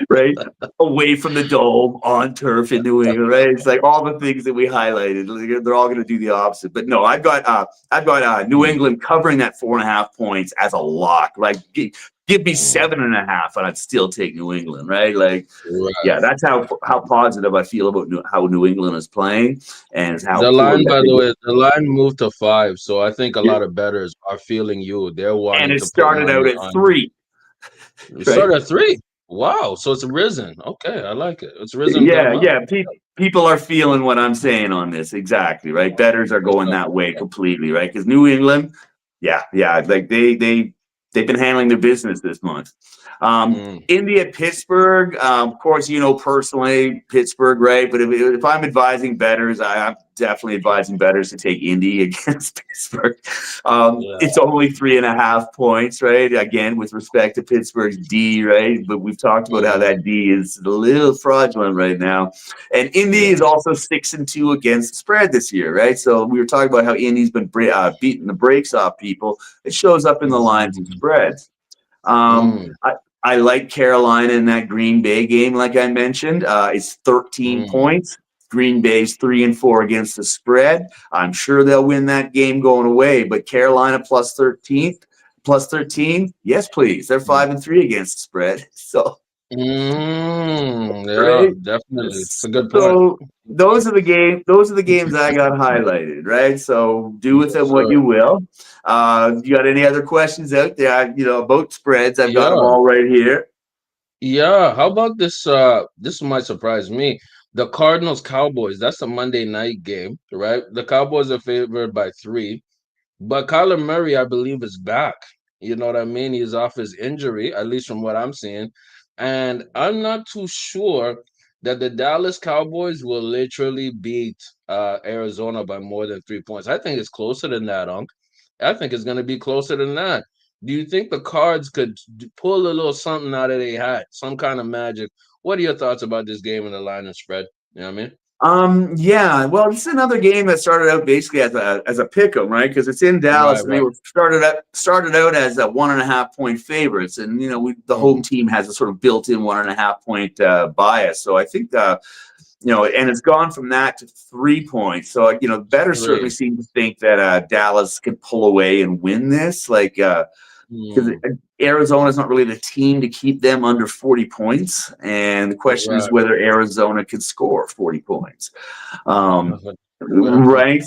right away from the dome on turf in New England. Right, it's like all the things that we highlighted. They're all going to do the opposite. But no, I've got New Mm, England covering that 4.5 points as a lock. Like give me mm, 7.5, and I'd still take New England. Right, like yeah, right. that's how positive I feel about how New England is playing and how The poorly line, that by they the look. way, the line moved to 5, so I think a Yeah. lot of bettors are feeling you. They're And wanting it to put started out money at on. 3, It right? started at 3. Wow, so it's risen. Okay, I like it. It's risen that Yeah, much. yeah. People are feeling what I'm saying on this. Exactly, right? Betters are What's going up? that way completely, right? Because New England, yeah, like they've been handling their business this month. Mm, Indy at Pittsburgh, of course, personally Pittsburgh, right? But if I'm advising betters, I'm definitely advising betters to take Indy against Pittsburgh. yeah. It's only 3.5 points, right? Again, with respect to Pittsburgh's D, right? But we've talked about how Mm, that D is a little fraudulent right now. And Indy is yeah. also 6-2 against the spread this year, right? So we were talking about how Indy's been beating the brakes off people. It shows up in the lines and Mm, spreads. Um, mm, I, I like Carolina in that Green Bay game, like I mentioned. It's 13 mm. points. Green Bay's 3-4 against the spread. I'm sure they'll win that game going away. But Carolina plus 13, yes, please. They're 5-3 against the spread. So Yeah, right. definitely. It's a good point. So those are the games I got highlighted, right? So do with Yes, them what sir. you will. You got any other questions out there? About spreads, I've got them Yeah. all right here. Yeah. How about this? This might surprise me. The Cardinals Cowboys. That's a Monday night game, right? The Cowboys are favored by 3. But Kyler Murray, I believe, is back. You know what I mean? He's off his injury, at least from what I'm seeing. And I'm not too sure that the Dallas Cowboys will literally beat Arizona by more than 3 points. I think it's closer than that, Unc. I think it's going to be closer than that. Do you think the Cards could pull a little something out of their hat, some kind of magic? What are your thoughts about this game and the line and spread? You know what I mean? Yeah. Well, this is another game that started out basically as a pick 'em, right? Because it's in Dallas, Right, and they right. were started out as a 1.5 point favorites, and the home Mm, team has a sort of built-in 1.5 point bias. So I think and it's gone from that to 3 points. So bettors certainly three. seem to think that Dallas can pull away and win this, because Mm, Arizona is not really the team to keep them under 40 points. And the question is right. whether Arizona can score 40 points. Um, That's a fair point. right.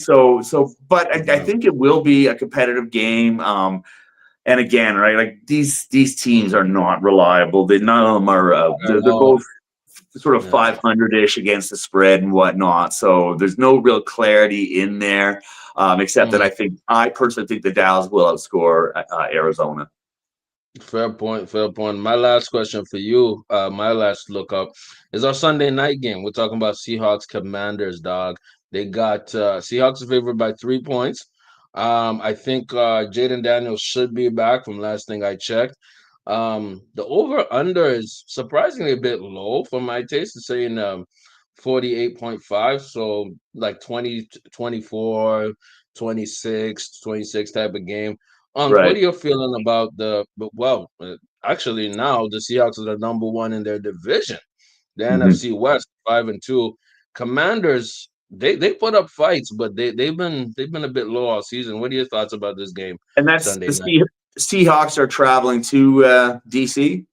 But I Right. think it will be a competitive game. And again, right, like these teams are not reliable. None of them are. At They're all. both sort of Yeah. 500-ish against the spread and whatnot. So there's no real clarity in there, except that Mm, I personally think the Dallas will outscore Arizona. fair point. Fair point. My last question for you, my last look up is our Sunday night game. We're talking about Seahawks Commanders, dog. They got Seahawks are favored by 3 points. I think Jaden Daniels should be back from last thing I checked. The over under is surprisingly a bit low for my taste. It's saying 48.5, so like 20, 24, 26 type of game. What Right. are you feeling about actually now the Seahawks are the number one in their division, the Mhm. NFC West, 5-2. Commanders, they put up fights, but they've been a bit low all season. What are your thoughts about this game And that's Sunday the night? Seahawks are traveling to DC.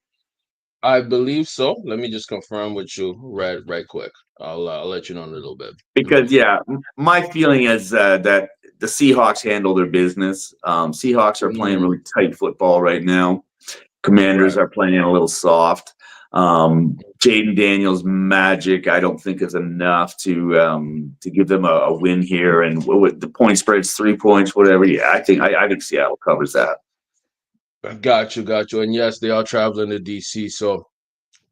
I believe so. Let me just confirm with you right quick. I'll let you know in a little bit. Let me Because confirm. yeah, my feeling is that the Seahawks handle their business. Seahawks are playing Mm, really tight football right now. Commanders right. are playing a little soft. Jaden Daniels' magic, I don't think, is enough to give them a win here. And with the point spread's 3 points, whatever. Yeah, I think Seattle covers that. Got you. And yes, they are traveling to DC. So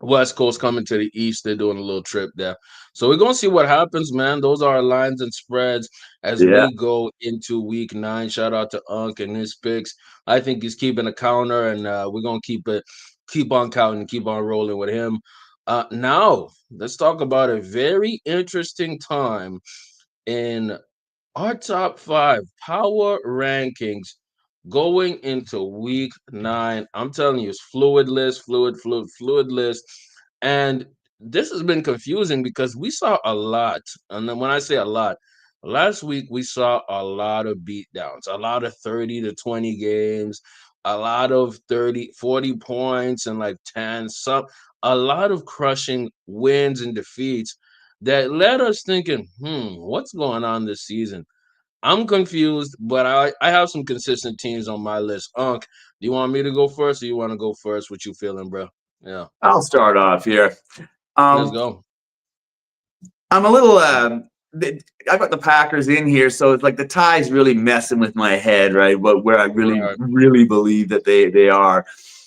West Coast coming to the East. They're doing a little trip there. So we're gonna see what happens, man. Those are our lines and spreads as Yeah. we go into week 9. Shout out to Unc and his picks. I think he's keeping a counter, and we're gonna keep on counting, keep on rolling with him. Now let's talk about a very interesting time in our top 5 power rankings going into week 9. I'm telling you, it's fluid list. And this has been confusing because we saw a lot. And then when I say a lot, last week we saw a lot of beatdowns, a lot of 30 to 20 games, a lot of 30, 40 points and like 10, a lot of crushing wins and defeats that led us thinking, what's going on this season? I'm confused, but I have some consistent teams on my list. Unc, do you want me to go first, or you want to go first? What you feeling, bro? Yeah, I'll start off here. let's Um, go. I'm a little. I've got the Packers in here, so it's like the tie's really messing with my head, right? But where I really, Right. really believe that they are,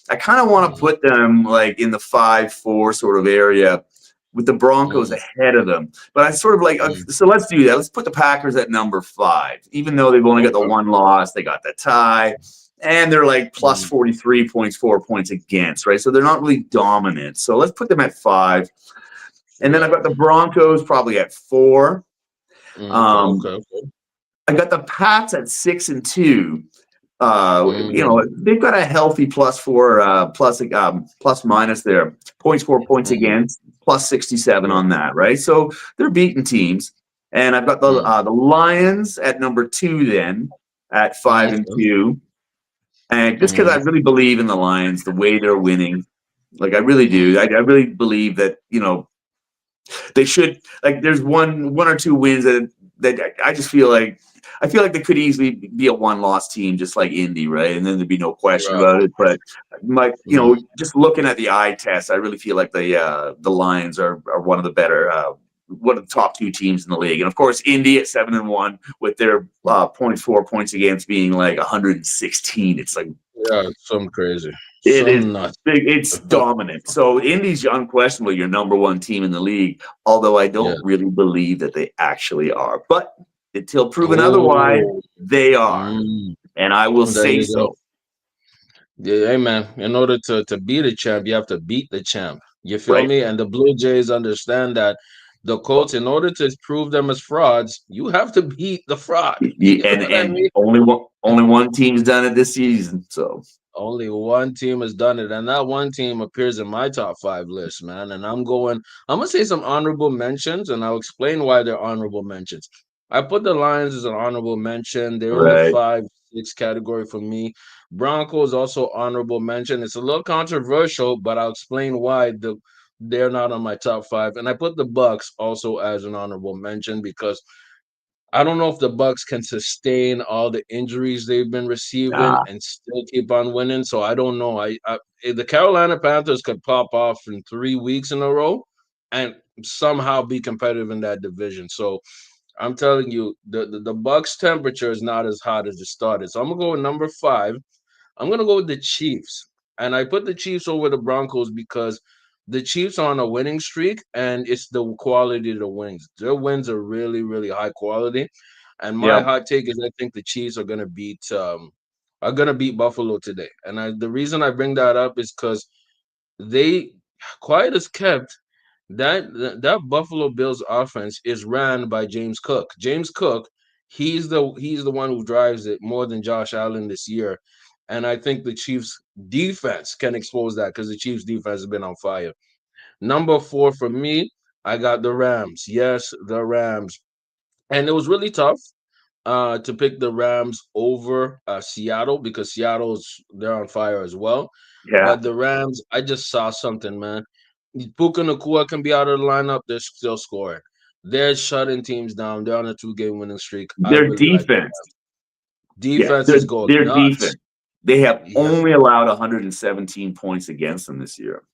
I kind of want to Mhm, put them like in the 5-4 sort of area, with the Broncos mhm, ahead of them. But I sort of like, mhm. so let's do that. Let's put the Packers at number 5, even though they've only got the Okay. one loss, they got the tie, and they're like plus Mhm, 43 points, 4 points against, right? So they're not really dominant. So let's put them at 5. And then yeah. I've got the Broncos probably at 4. Okay. Um, Okay. Okay. I got the Pats at 6-2. Mm, They've got a healthy +4, plus minus there. Points for, points mhm, against, plus 67 yeah. on that, right? So they're beating teams. And I've got Mm, the Lions at number 2 then at five and okay. two. And just because I Mhm, really believe in the Lions, the way they're winning, like I really mhm. do. I really believe that, they should, like, there's one or two wins that I just feel like they could easily be a one-loss team, just like Indy, right? And then there'd be no question Right. about it. But Mhm, just looking at the eye test, I really feel like the Lions are one of the better, one of the top 2 teams in the league. And of course, Indy at 7-1 with their points for, points against being like 116. It's like yeah. Some crazy. it is Some nuts. big. It's dominant. So Indy's unquestionably your number 1 team in the league, although I Yeah. don't really believe that they actually are. But until proven otherwise, Oh. they are. Mm, And I will there say you go. so. Yeah, hey man, in order to beat a champ, you have to beat the champ. You feel Right? me? And the Blue Jays understand that. The Colts, in order to prove them as frauds, you have to beat the fraud. You know what I And mean? only one team's done it this season. So Only one team has done it, and that one team appears in my top five list, man. And I'm gonna say some honorable mentions, and I'll explain why they're honorable mentions. I put the Lions as an honorable mention. They're in the right, 5-6 category for me. Broncos also honorable mention. It's a little controversial, but I'll explain why they're not on my top five. And I put the Bucks also as an honorable mention because I don't know if the Bucks can sustain all the injuries they've been receiving nah, and still keep on winning. So I don't know. The Carolina Panthers could pop off in 3 weeks in a row and somehow be competitive in that division. So I'm telling you, the Bucks temperature is not as hot as it started. So I'm gonna go with number five. I'm gonna go with the Chiefs, and I put the Chiefs over the Broncos because the Chiefs are on a winning streak, and it's the quality of the wins. Their wins are really, really high quality. And my yep, hot take is I think the Chiefs are gonna beat Buffalo today. And the reason I bring that up is because they, quiet as kept, that Buffalo Bills offense is ran by James Cook. James Cook, he's the one who drives it more than Josh Allen this year. And I think the Chiefs defense can expose that because the Chiefs defense has been on fire. Number four for me, I got the Rams. Yes, the Rams. And it was really tough to pick the Rams over Seattle because they're on fire as well. yeah, But the Rams, I just saw something, man. Puka Nakua can be out of the lineup. They're still scoring. They're shutting teams down. They're on a 2-game winning streak. I their really like the defense. Rams. Yeah, Defenses go their defense. nuts. They have Yeah, only allowed 117 points against them this year.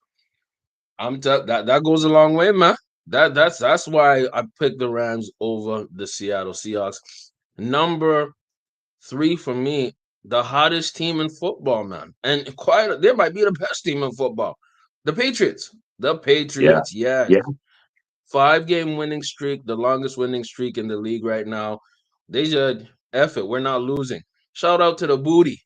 that goes a long way, man. That's why I picked the Rams over the Seattle Seahawks. Number three for me, the hottest team in football, man. And they might be the best team in football. The Patriots. The Yeah, Patriots, yes. yeah, 5-game winning streak, the longest winning streak in the league right now. They said, F it, we're not losing. Shout out to the booty.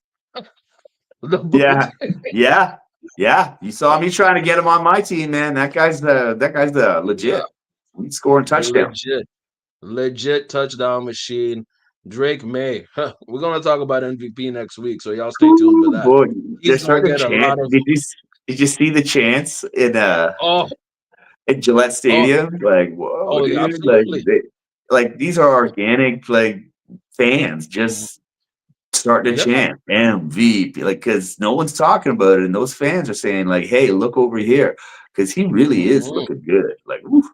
The yeah, booty. yeah, yeah. You saw me trying to get him on my team, man. That guy's the Yeah, legit. He's scoring the touchdowns. legit touchdown machine. Drake May. Huh, we're gonna talk about MVP next week, so y'all stay tuned for Ooh, that. boy, they're He's gonna starting to get a chant. lot of Did you see the chants oh, in Gillette oh, Stadium? Like, whoa, oh yeah, dude! Like absolutely. these are organic like fans Mhm. just starting to Yeah. chant MVP, like because no one's talking about it, and those fans are saying like, "Hey, look over here," because he really is Mhm. looking good. Like, oof,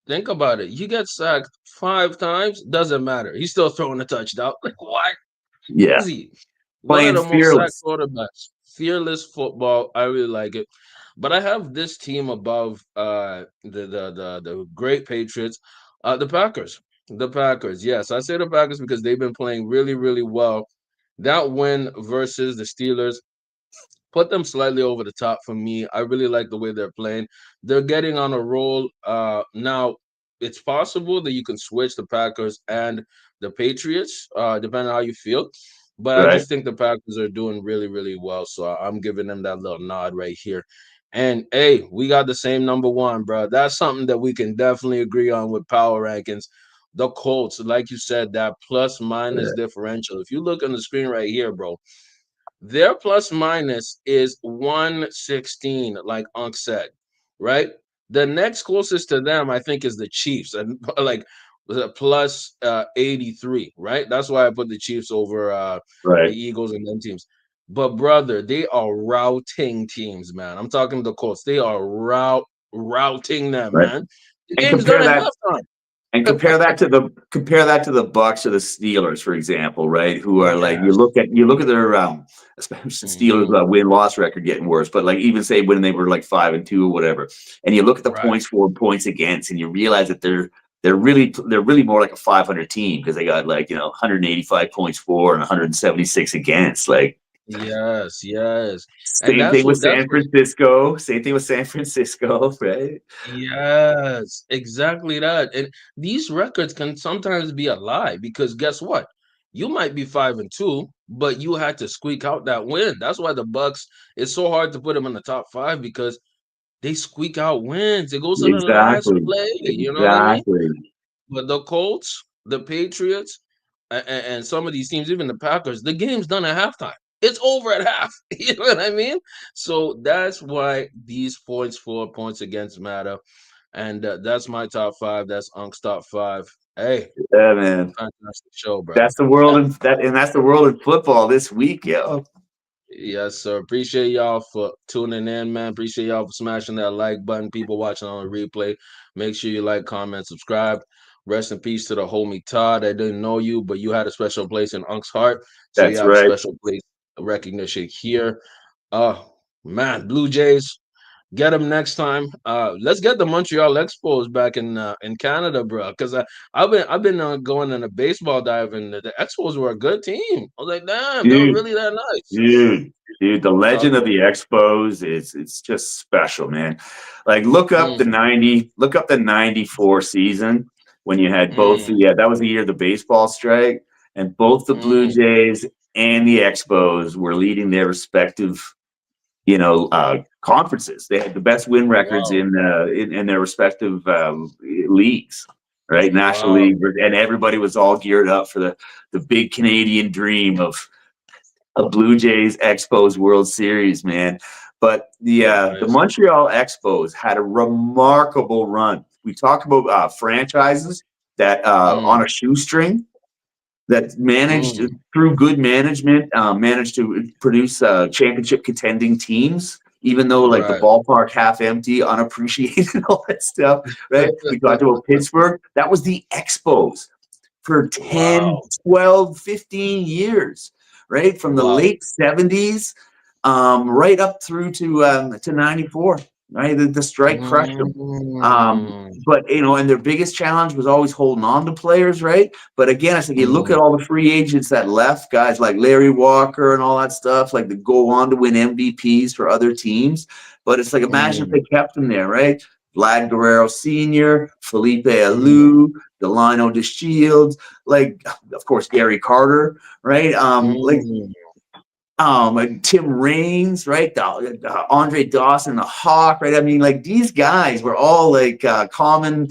Think about it. You get sacked 5 times, doesn't matter. He's still throwing a touchdown. Like what? yeah, Easy. One of playing the most sacked fearless. quarterbacks. Fearless football. I really like it. But I have this team above the great Patriots, the Packers. The Packers. Yes, I say the Packers because they've been playing really, really well. That win versus the Steelers put them slightly over the top for me. I really like the way they're playing. They're getting on a roll. Now it's possible that you can switch the Packers and the Patriots, depending on how you feel. But I Right. just think the Packers are doing really, really well. So I'm giving them that little nod right here. And hey, we got the same number one, bro. That's something that we can definitely agree on with power rankings. The Colts, like you said, that plus minus Yeah. differential. If you look on the screen right here, bro, their plus minus is 116, like Unc said, right? The next closest to them, I think, is the Chiefs, and like plus 83, right? That's why I put the Chiefs over the Right. Eagles and them teams. But brother, they are routing teams, man. I'm talking the Colts. They are routing them, Right. man. The And game's done compare at that halftime. And compare that to the Bucks or the Steelers, for example, right? Who are like Yes. you look at their especially Steelers Mhm. win loss record getting worse, but like even say when they were like 5-2 or whatever, and you look at the Right. points for, points against, and you realize that they're really more like a 500 team because they got like 185 points for and 176 against. Like Yes, yes. And same thing with that's San what Francisco. Same thing with San Francisco, right? yes, exactly that. And these records can sometimes be a lie because guess what? You might be 5-2, but you had to squeak out that win. That's why the Bucks, it's so hard to put them in the top five because they squeak out wins. It goes to the last Exactly. play. You know what I mean? Exactly. But the Colts, the Patriots, and some of these teams, even the Packers, the game's done at halftime. It's over at half. You know what I mean? So that's why these 4 points against matter. And that's my top five. That's Unk's top five. Hey, Yeah, man. fantastic show, bro. That's the world in that, and that's the world in football this week, yo. Yes, sir. Appreciate y'all for tuning in, man. Appreciate y'all for smashing that like button. People watching on the replay, make sure you like, comment, subscribe. Rest in peace to the homie Todd. I didn't know you, but you had a special place in Unk's heart. So you That's have a right. special place, recognition here. Man, Blue Jays, get them next time. Let's get the Montreal Expos back in Canada, bro. Because I've been going on a baseball dive, and the Expos were a good team. I was like, damn, they were Dude, really that nice. dude, the Talk legend of about the Expos is it's just special, man. Like look up the it. 90, look up the 94 season when you had both Mm, that was the year of the baseball strike, and both the Blue mm, Jays and the Expos were leading their respective, conferences. They had the best win records wow, in their respective leagues, right? National wow, League, and everybody was all geared up for the big Canadian dream of a Blue Jays Expos World Series, man. But the nice. Montreal Expos had a remarkable run. We talk about franchises that on Mm, a shoestring that managed mm, through good management, managed to produce championship contending teams, even though like the right. ballpark half empty, unappreciated, and all that stuff. Right? We talked about Pittsburgh. That was the Expos for 10, Wow, 12, 15 years, right? From the wow. late 70s right up through to 94, right? The strike crushed them. Mm, But and their biggest challenge was always holding on to players, right? But again, I think you look mm, at all the free agents that left, guys like Larry Walker and all that stuff, like they go on to win MVPs for other teams. But it's like imagine if mm, they kept them there, right? Vlad Guerrero Sr., Felipe mm, Alou, Delino DeShields, like of course Gary Carter, right? mm. Tim Raines, right? Andre Dawson, the Hawk, right? I mean, like these guys were all like common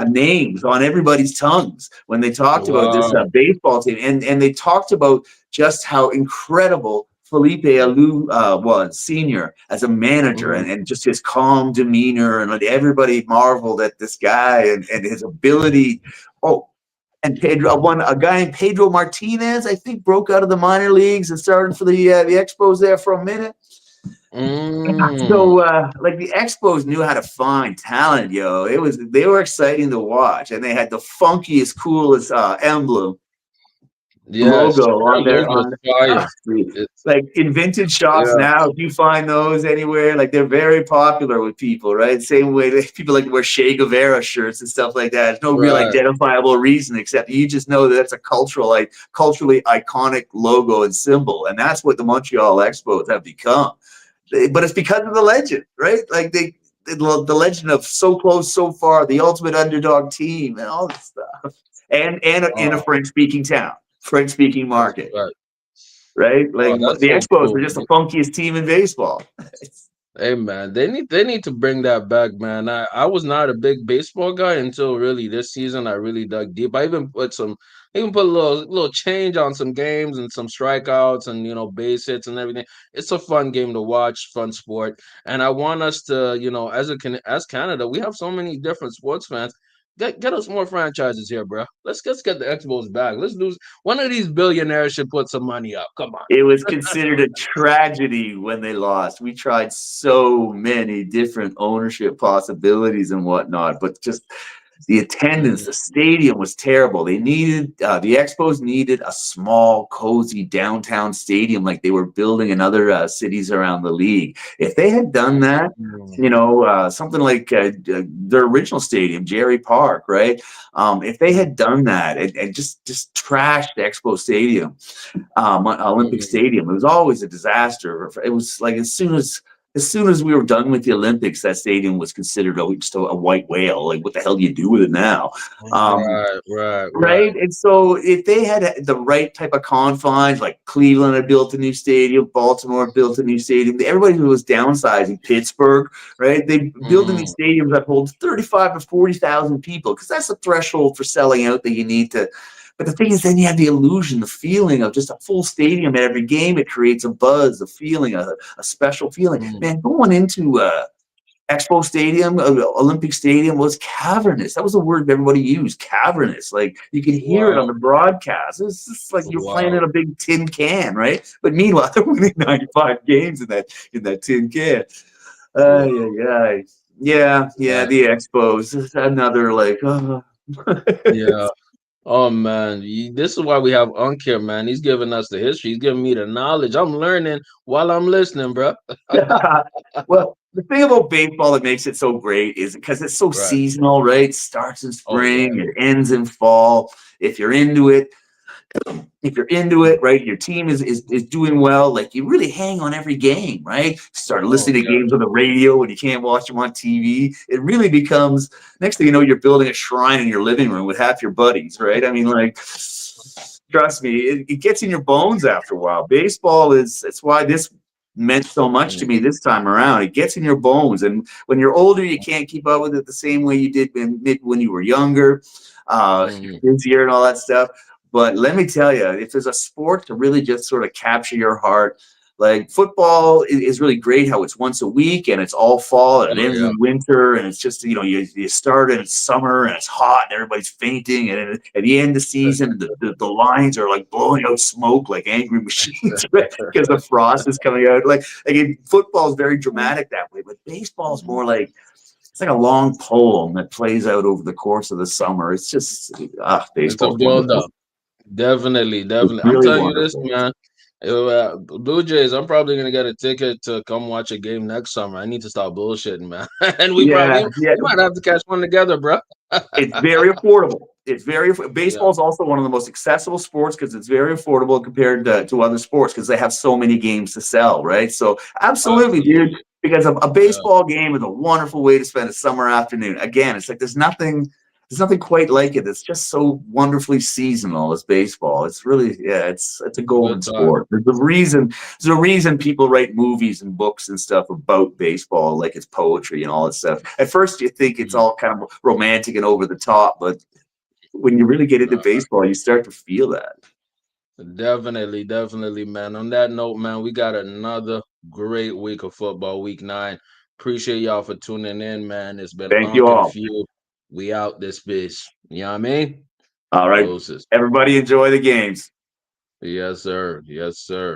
names on everybody's tongues when they talked about this Wow. baseball team, and they talked about just how incredible Felipe Alou was, senior, as a manager, Mm, and just his calm demeanor, and like everybody marveled at this guy and his ability. Oh, and a guy named Pedro Martinez, I think, broke out of the minor leagues and started for the Expos there for a minute. mm. So, like the Expos knew how to find talent, yo. They were exciting to watch, and they had the funkiest, coolest emblem Yes, logo on that their logo's on fire. It's like in vintage shops yeah, now. If you find those anywhere, like they're very popular with people, right? Same way that people like to wear Che Guevara shirts and stuff like that. There's no real right. identifiable reason except you just know that that's a culturally iconic logo and symbol, and that's what the Montreal Expos have become. But it's because of the legend, right? Like the legend of so close, so far, the ultimate underdog team, and all this stuff, and in a Oh, French speaking town, French speaking that's market, right. right? Like Oh, that's the so Expos were cool. just the funkiest team in baseball. Hey man, they need to bring that back, man. I was not a big baseball guy until really this season. I really dug deep. I even put a little change on some games and some strikeouts and base hits and everything. It's a fun game to watch, fun sport. And I want us to, as Canada, we have so many different sports fans. Get us more franchises here, bro. Let's get the Expos back. Let's do one of these billionaires should put some money up. Come on. It was considered a tragedy when they lost. We tried so many different ownership possibilities and whatnot, but just the attendance, Mm, the stadium was terrible. They needed the Expos needed a small, cozy downtown stadium like they were building in other cities around the league. If they had done that, mm, something like their original stadium, Jerry Park, right? If they had done that and just trashed the Expo Stadium, Olympic mm. Stadium. It was always a disaster. It was like as soon as as soon as we were done with the Olympics, that stadium was considered just a white whale. Like, what the hell do you do with it now? Right. Right. And so if they had the right type of confines, like Cleveland had built a new stadium, Baltimore built a new stadium, everybody who was downsizing, Pittsburgh, right? They building these stadiums that hold 35 to 40,000 people, because that's the threshold for selling out that you need to. But the thing is, then you have the illusion, the feeling of just a full stadium at every game. It creates a buzz, a feeling, a special feeling. Man, going into Expo Stadium, Olympic Stadium was cavernous. That was the word everybody used, cavernous. Like, you could hear it on the broadcast. It's just like you're playing in a big tin can, right? But meanwhile, they're winning 95 games in that tin can. Yeah, the Expos. Another like, Yeah. Oh man, this is why we have Unc here, man. He's giving us the history. He's giving me the knowledge. I'm learning while I'm listening, bro. Well, the thing about baseball that makes it so great is because it's so Right. seasonal, right? It starts in Oh yeah. spring, it ends in fall. If you're into it, right, your team is doing well, like, you really hang on every game, right? Start Oh listening to yeah. games on the radio when you can't watch them on TV. It really becomes, next thing you know, you're building a shrine in your living room with half your buddies, right? I mean, like, trust me, it gets in your bones after a while. Baseball it's why this meant so much to me this time around. It gets in your bones, and when you're older, you can't keep up with it the same way you did when you were younger. You're busier and all that stuff. But let me tell you, if there's a sport to really just sort of capture your heart, like, football is really great. How it's once a week and it's all fall and it Oh ends yeah. in winter, and it's just, you start and it's summer and it's hot and everybody's fainting, and at the end of the season, the lines are like blowing out smoke like angry machines, right? Because the frost is coming out. Like, football is very dramatic that way, but baseball is more like, it's like a long poem that plays out over the course of the summer. It's just It's a baseball's build wonderful. up. Definitely, It's definitely. I'm really telling you this, wonderful. man. Blue Jays, I'm probably gonna get a ticket to come watch a game next summer. I need to stop bullshitting, man. And Yeah, yeah. we might have to catch one together, bro. It's very affordable. Yeah. Baseball is also one of the most accessible sports because it's very affordable compared to other sports, because they have so many games to sell, right? So absolutely, dude. Absolutely. Because a Yeah. baseball game is a wonderful way to spend a summer afternoon. Again, it's like there's nothing quite like it. It's just so wonderfully seasonal as baseball. It's really, it's a golden Good time. sport. There's a reason people write movies and books and stuff about baseball, like it's poetry and all that stuff. At first, you think it's all kind of romantic and over the top, but when you really get into baseball, you start to feel that. Definitely, definitely, man. On that note, man, we got another great week of football, week 9. Appreciate y'all for tuning in, man. It's been Thank you Unc and all. Few. We out this bitch. You know what I mean? All right. Doses. Everybody enjoy the games. Yes, sir. Yes, sir.